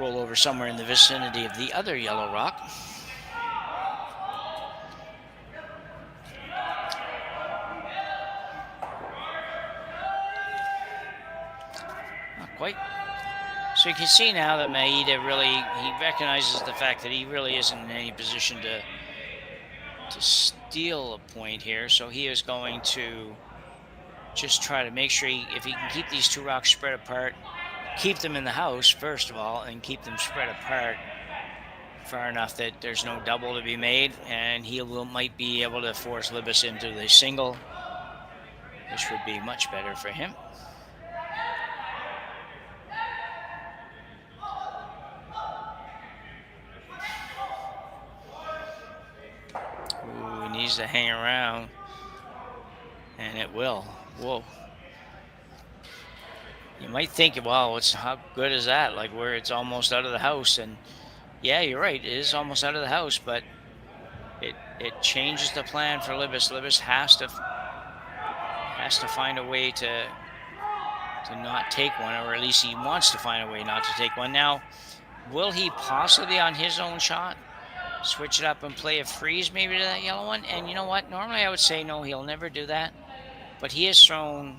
roll over somewhere in the vicinity of the other yellow rock. quite. So you can see now that Maeda really, he recognizes the fact that he really isn't in any position to steal a point here. So he is going to just try to make sure if he can keep these two rocks spread apart, keep them in the house first of all, and keep them spread apart far enough that there's no double to be made, and he might be able to force Libbus into the single, which would be much better for him. Ooh, he needs to hang around, and it will. Whoa. You might think, well, how good is that? Like, where it's almost out of the house, and yeah, you're right. It is almost out of the house, but it changes the plan for Libbus. Libbus has to find a way to not take one, or at least he wants to find a way not to take one. Now, will he possibly on his own shot switch it up and play a freeze maybe to that yellow one? And you know what? Normally I would say no, he'll never do that. But he has thrown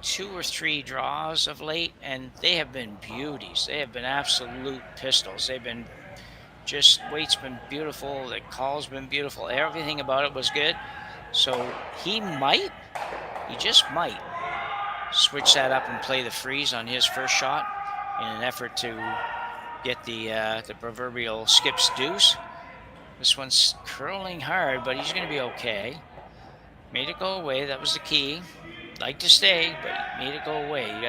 2 or 3 draws of late, and they have been beauties. They have been absolute pistols. They've been just, weight's been beautiful, the call's been beautiful, everything about it was good. So he just might switch that up and play the freeze on his first shot in an effort to get the proverbial skip's deuce. This one's curling hard, but he's going to be okay. Made it go away. That was the key. Like to stay, but made it go away. You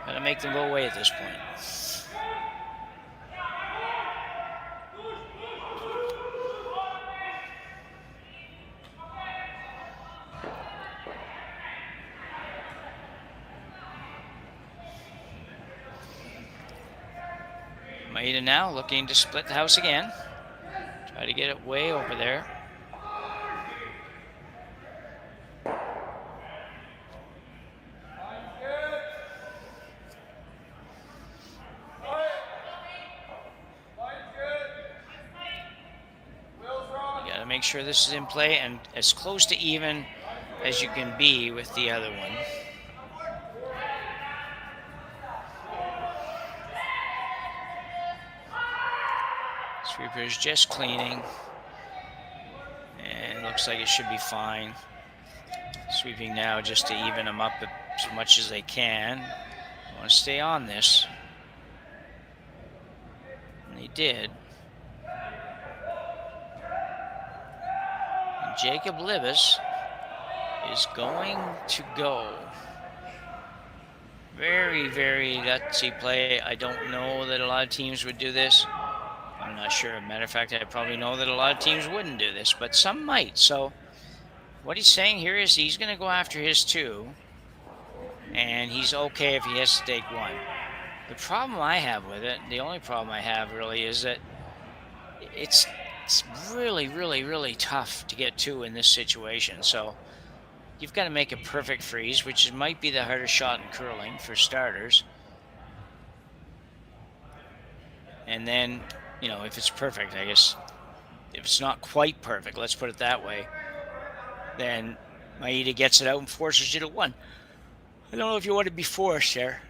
gotta make them go away at this point. Maeda now looking to split the house again. Try to get it way over there. Make sure this is in play and as close to even as you can be with the other one. Sweeper's just cleaning, and looks like it should be fine. Sweeping now just to even them up as much as they can. I want to stay on this, and they did. Jacob Libbus is going to go. Very, very gutsy play. I don't know that a lot of teams would do this. I'm not sure. Matter of fact, I probably know that a lot of teams wouldn't do this, but some might. So what he's saying here is he's going to go after his 2, and he's okay if he has to take 1. The problem I have with it, the only problem I have really, is that it's really, really, really tough to get 2 in this situation. So you've got to make a perfect freeze, which might be the hardest shot in curling for starters. And then, you know, if it's perfect, I guess, if it's not quite perfect, let's put it that way, then Maeda gets it out and forces you to 1. I don't know if you want to be forced there.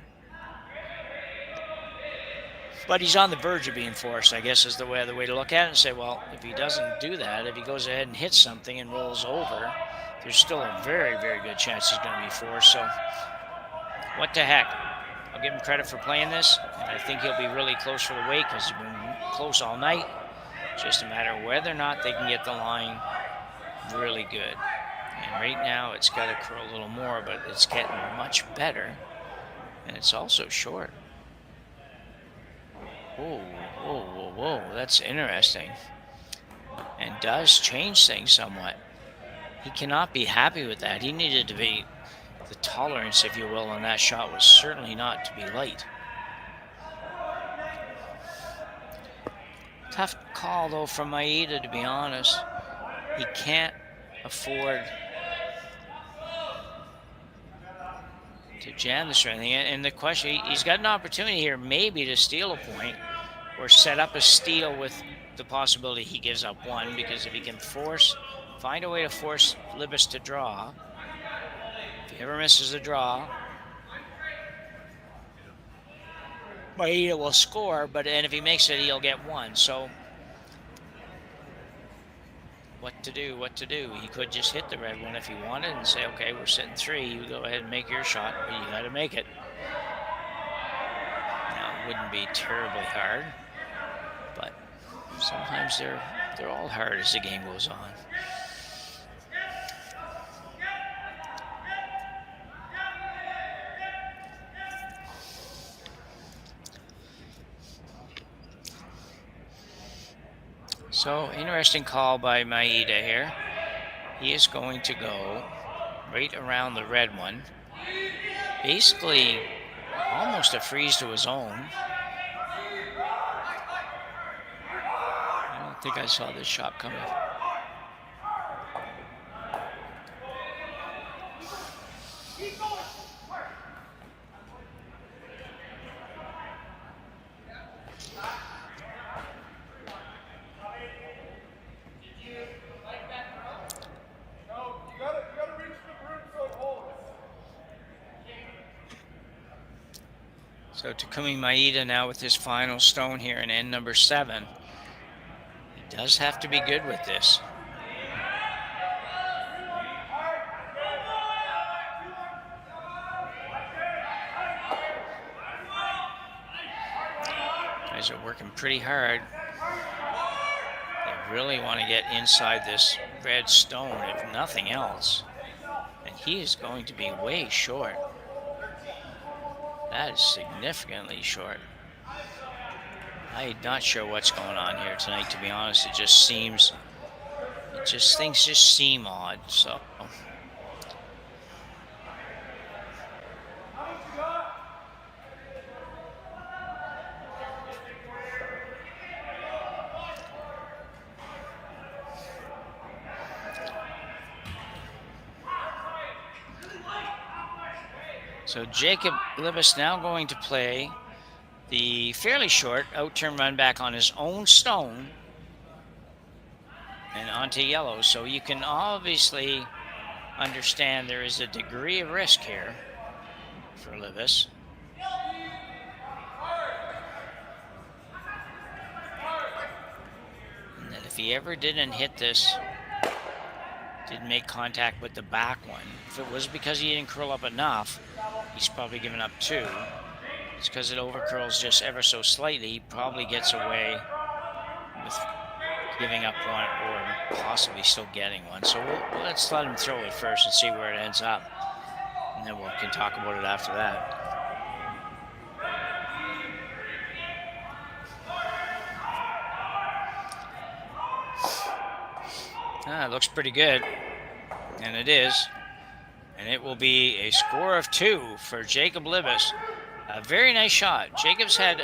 But he's on the verge of being forced, I guess, is the way to look at it, and say, well, if he doesn't do that, if he goes ahead and hits something and rolls over, there's still a very, very good chance he's going to be forced. So what the heck? I'll give him credit for playing this, and I think he'll be really close for the weight because he's been close all night. Just a matter of whether or not they can get the line really good. And right now it's got to curl a little more, but it's getting much better, and it's also short. Whoa, whoa, whoa, whoa, that's interesting. And does change things somewhat. He cannot be happy with that. He needed to be, the tolerance, if you will, on that shot was certainly not to be light. Tough call, though, from Maeda, to be honest. He can't afford to jam this or anything. And the question, he's got an opportunity here maybe to steal a point or set up a steal with the possibility he gives up 1, because if he can find a way to force Libbus to draw, if he ever misses a draw, Maeda will score, and if he makes it, he'll get one. So what to do? He could just hit the red one if he wanted and say, okay, we're sitting 3. You go ahead and make your shot, but you got to make it. Now, it wouldn't be terribly hard, but sometimes they're all hard as the game goes on. So, interesting call by Maeda here. He is going to go right around the red one. Basically, almost a freeze to his own. I don't think I saw this shot coming. So Takumi Maeda now with his final stone here in end number 7. He does have to be good with this. Guys are working pretty hard. They really want to get inside this red stone, if nothing else. And he is going to be way short. That is significantly short. I'm not sure what's going on here tonight, to be honest. Things just seem odd, so. So Jacob Libbus now going to play the fairly short out-turn run back on his own stone and onto yellow. So you can obviously understand there is a degree of risk here for Libbus. And that if he ever didn't hit this, didn't make contact with the back one, if it was because he didn't curl up enough, he's probably given up 2. It's because it overcurls just ever so slightly. He probably gets away with giving up 1 or possibly still getting 1. So let's let him throw it first and see where it ends up. And then we can talk about it after that. It looks pretty good. And it is. And it will be a score of 2 for Jacob Libbus. A very nice shot. Jacob's had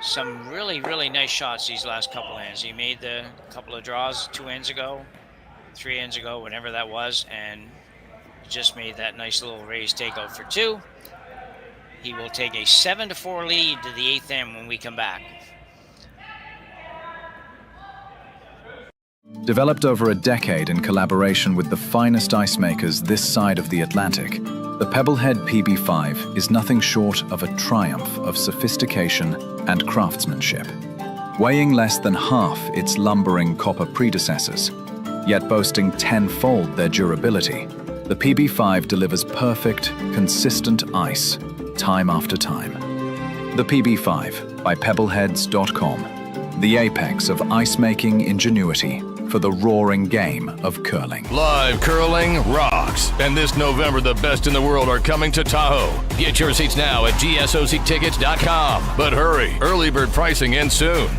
some really, really nice shots these last couple ends. He made the couple of draws 2 ends ago, 3 ends ago, whenever that was, and just made that nice little raised takeout for 2. He will take a 7-4 lead to the 8th end when we come back. Developed over a decade in collaboration with the finest ice makers this side of the Atlantic, the Pebblehead PB5 is nothing short of a triumph of sophistication and craftsmanship. Weighing less than half its lumbering copper predecessors, yet boasting 10-fold their durability, the PB5 delivers perfect, consistent ice, time after time. The PB5 by Pebbleheads.com, the apex of ice-making ingenuity for the roaring game of curling. Live curling rocks. And this November, the best in the world are coming to Tahoe. Get your seats now at GSOCtickets.com. But hurry, early bird pricing ends soon.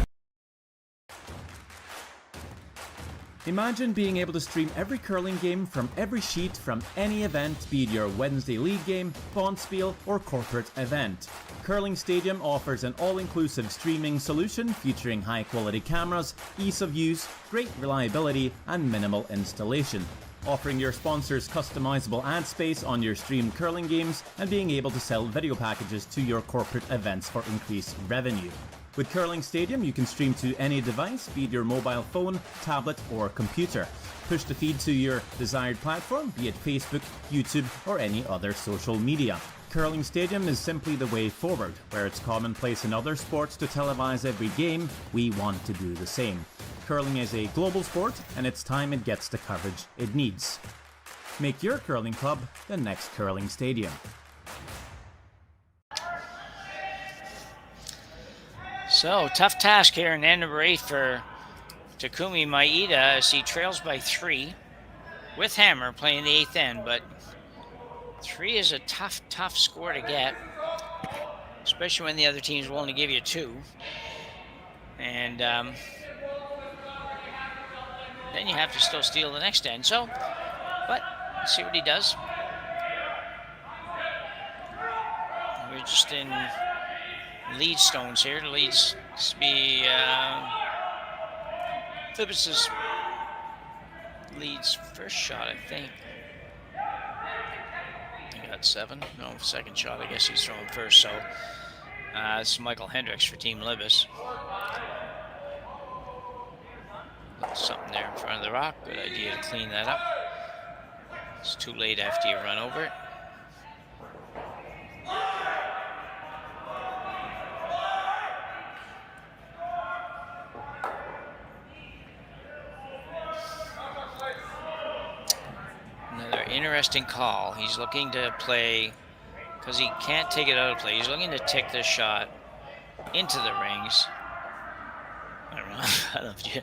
Imagine being able to stream every curling game from every sheet from any event, be it your Wednesday league game, bonspiel, or corporate event. Curling Stadium offers an all-inclusive streaming solution featuring high-quality cameras, ease of use, great reliability, and minimal installation. Offering your sponsors customizable ad space on your streamed curling games and being able to sell video packages to your corporate events for increased revenue. With Curling Stadium, you can stream to any device, be it your mobile phone, tablet, or computer. Push the feed to your desired platform, be it Facebook, YouTube, or any other social media. Curling Stadium is simply the way forward. Where it's commonplace in other sports to televise every game, we want to do the same. Curling is a global sport, and it's time it gets the coverage it needs. Make your curling club the next Curling Stadium. So, tough task here in end number 8 for Takumi Maeda as he trails by 3 with Hammer playing the 8th end, but 3 is a tough score to get, especially when the other team's willing to give you 2. And then you have to still steal the next end. So, but let's see what he does. We're just in lead stones here. The leads to be Libbus's leads first shot, I think. He got 7. No, second shot. I guess he's throwing first. So this is Michael Hendricks for Team Libbus. Something there in front of the rock. Good idea to clean that up. It's too late after you run over it. Another interesting call. He's looking to play, because he can't take it out of play, he's looking to tick this shot into the rings. I don't know. I don't know if you,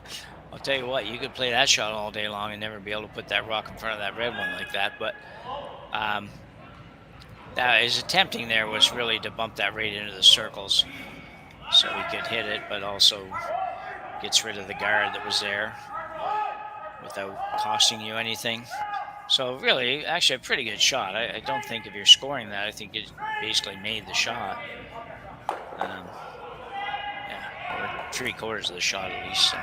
I'll tell you what, you could play that shot all day long and never be able to put that rock in front of that red one like that. But that his attempting there was really to bump that right into the circles so he could hit it, but also gets rid of the guard that was there without costing you anything. So really, actually a pretty good shot. I don't think if you're scoring that, I think it basically made the shot. Yeah, or 3/4 of the shot at least. So.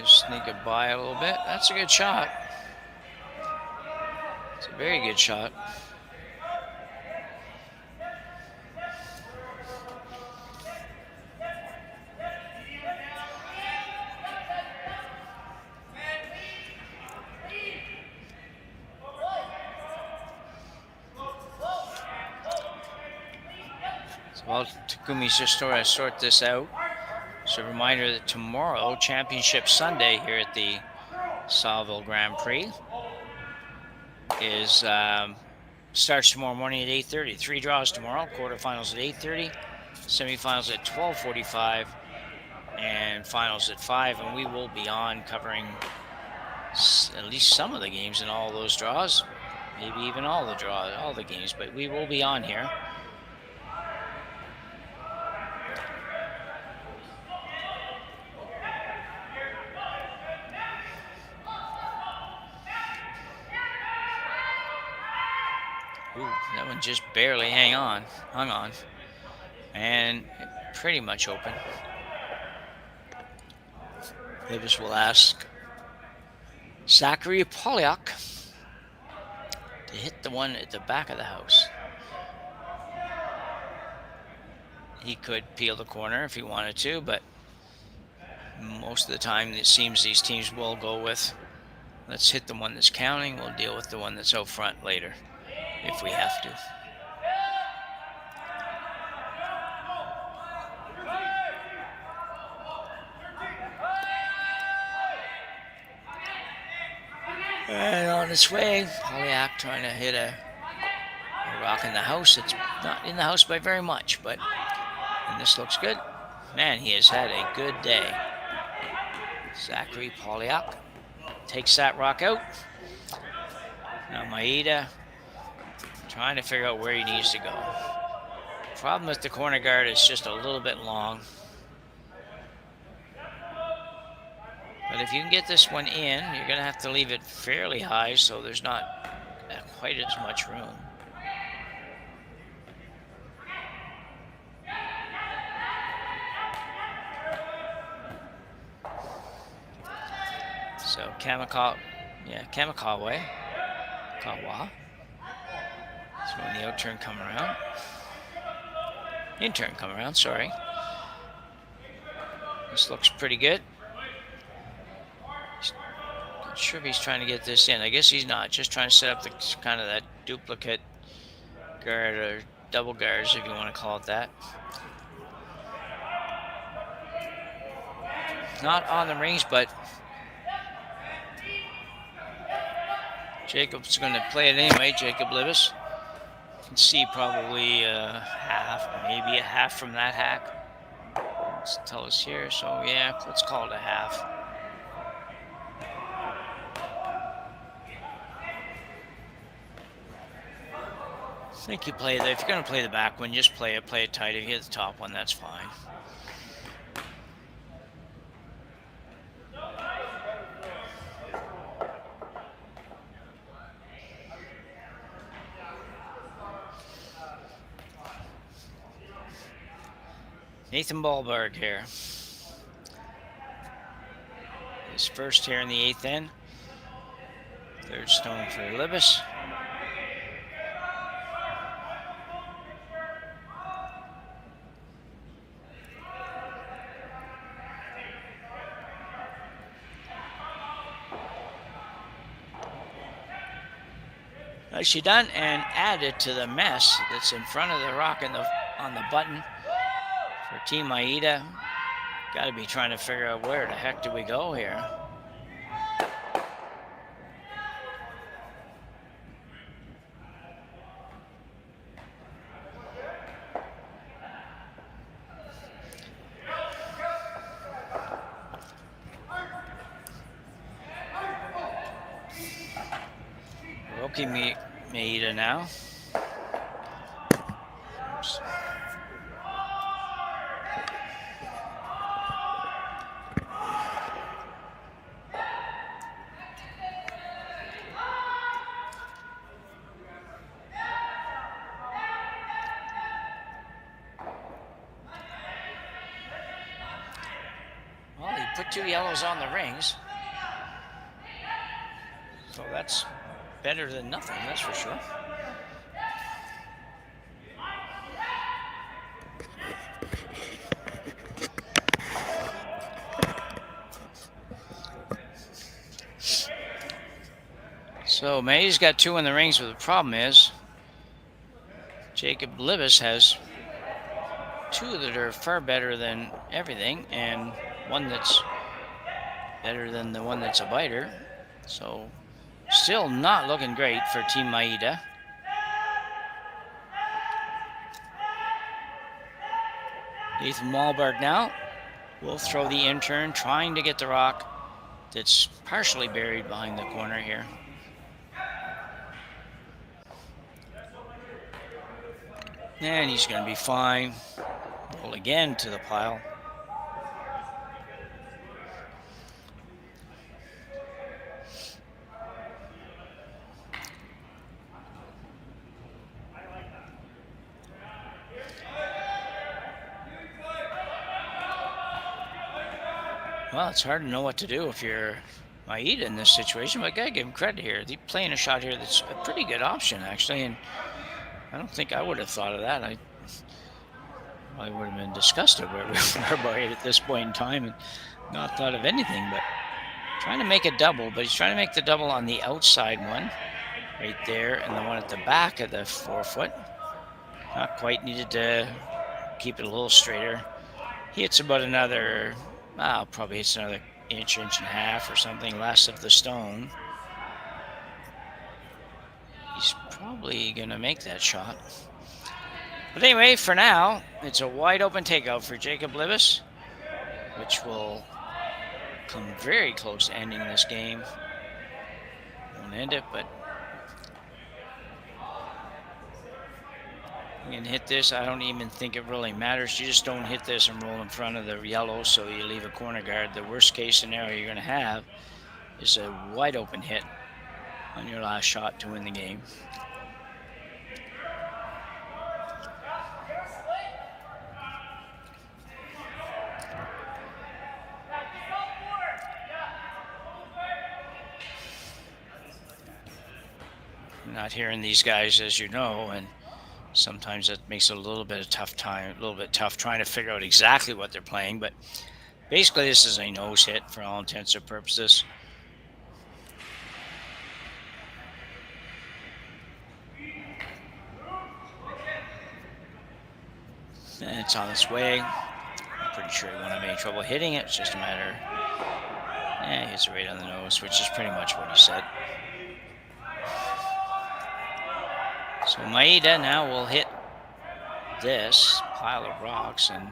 Sneak it by a little bit. That's a good shot. It's a very good shot. So while Takumi's just trying to sort this out, so a reminder that tomorrow, Championship Sunday here at the Saville Grand Prix, is starts tomorrow morning at 8:30. 3 draws tomorrow, quarterfinals at 8:30, semifinals at 12:45, and finals at 5. And we will be on covering at least some of the games in all those draws, maybe even all the games, but we will be on here. Ooh, that one just barely hung on, and pretty much open. Libbus will ask Zachary Polyak to hit the one at the back of the house. He could peel the corner if he wanted to, but most of the time it seems these teams will go with, let's hit the one that's counting, we'll deal with the one that's out front later, if we have to. And on its way, Polyak trying to hit a rock in the house. It's not in the house by very much, but and this looks good. Man, he has had a good day. Zachary Polyak takes that rock out. Now Maeda trying to figure out where he needs to go. Problem with the corner guard is just a little bit long. But if you can get this one in, you're going to have to leave it fairly high so there's not quite as much room. So Kamikawa. Kawa. So when the out turn come around. In turn come around, sorry. This looks pretty good. Not sure if he's trying to get this in. I guess he's not. Just trying to set up the kind of that duplicate guard or double guards, if you want to call it that. Not on the rings, but Jacob's going to play it anyway. Jacob Libbus. You can see probably half, maybe a half from that hack. Let's tell us here. So yeah, let's call it a half. I think you play if you're going to play the back one, just play it tight. If you hit the top one, that's fine. Nathan Ballberg here. His first here in the 8th end. Third stone for Libbus. Nicely done, and added to the mess that's in front of the rock on the button for Team Maeda. Got to be trying to figure out where the heck do we go here. Takumi Maeda now. Oops. Well, he put 2 yellows on the rings. So that's better than nothing, that's for sure. So Maeda's got 2 in the rings, but the problem is Jacob Libbus has 2 that are far better than everything, and 1 that's better than the one that's a biter. So still not looking great for Team Maeda. Nathan Malberg now will throw the in-turn, trying to get the rock that's partially buried behind the corner here. And he's going to be fine. Roll again to the pile. Well, it's hard to know what to do if you're Maeda in this situation, but I gotta give him credit here. He's playing a shot here that's a pretty good option, actually, and I don't think I would have thought of that. I would have been disgusted where we are at this point in time and not thought of anything, but trying to make a double, but he's trying to make the double on the outside one, right there, and the one at the back of the 4-foot. Not quite, needed to keep it a little straighter. He hits about another, probably hits another inch and a half or something less of the stone. he's probably going to make that shot. But anyway, for now, it's a wide open takeout for Jacob Libbus, which will come very close to ending this game. Won't end it, but you can hit this. I don't even think it really matters. You just don't hit this and roll in front of the yellow, so you leave a corner guard. The worst case scenario you're going to have is a wide open hit on your last shot to win the game. I'm not hearing these guys, as you know, and sometimes that makes it a little bit tough trying to figure out exactly what they're playing. But basically, this is a nose hit for all intents and purposes. And it's on its way. I'm pretty sure he won't have any trouble hitting it. It's just a matter. He hits it right on the nose, which is pretty much what he said. So Maeda now will hit this pile of rocks and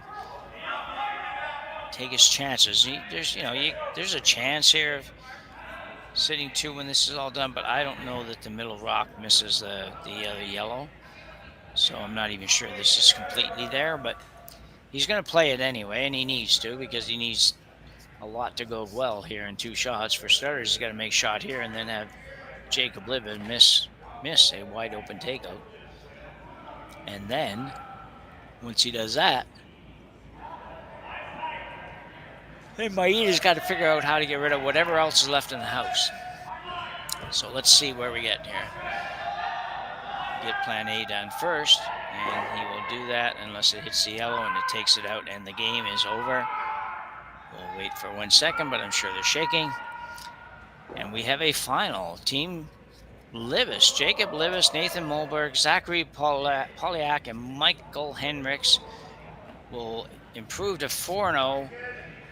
take his chances. There's a chance here of sitting 2 when this is all done, but I don't know that the middle rock misses the other yellow. So I'm not even sure this is completely there, but he's going to play it anyway, and he needs to, because he needs a lot to go well here in 2 shots. For starters, he's got to make a shot here and then have Jacob Libbus miss a wide open takeout. And then once he does that, then Maeda's got to figure out how to get rid of whatever else is left in the house. So let's see where we get here. Get plan A done first, and he will do that unless it hits the yellow and it takes it out and the game is over. We'll wait for 1 second, but I'm sure they're shaking. And we have a final. Team Libbus, Jacob Libbus, Nathan Mulberg, Zachary Polyak, and Michael Hendricks will improve to 4-0,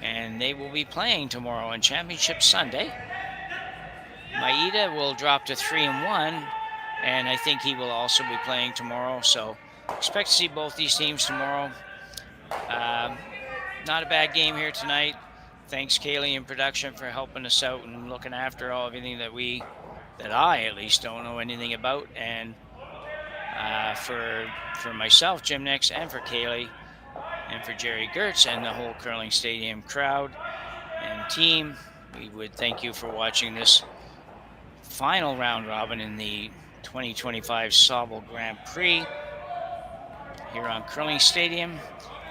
and they will be playing tomorrow on Championship Sunday. Maeda will drop to 3-1, and I think he will also be playing tomorrow, so expect to see both these teams tomorrow. Not a bad game here tonight. Thanks, Kaylee, in production, for helping us out and looking after everything that I at least don't know anything about, and for myself, Jim Nix, and for Kaylee, and for Jerry Gertz and the whole Curling Stadium crowd and team, we would thank you for watching this final round robin in the 2025 Saville Grand Prix here on Curling Stadium.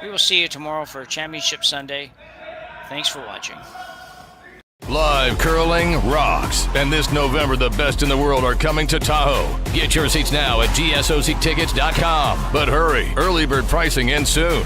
We will see you tomorrow for Championship Sunday. Thanks for watching. Live curling rocks. And this November, the best in the world are coming to Tahoe. Get your seats now at GSOCtickets.com. But hurry, early bird pricing ends soon.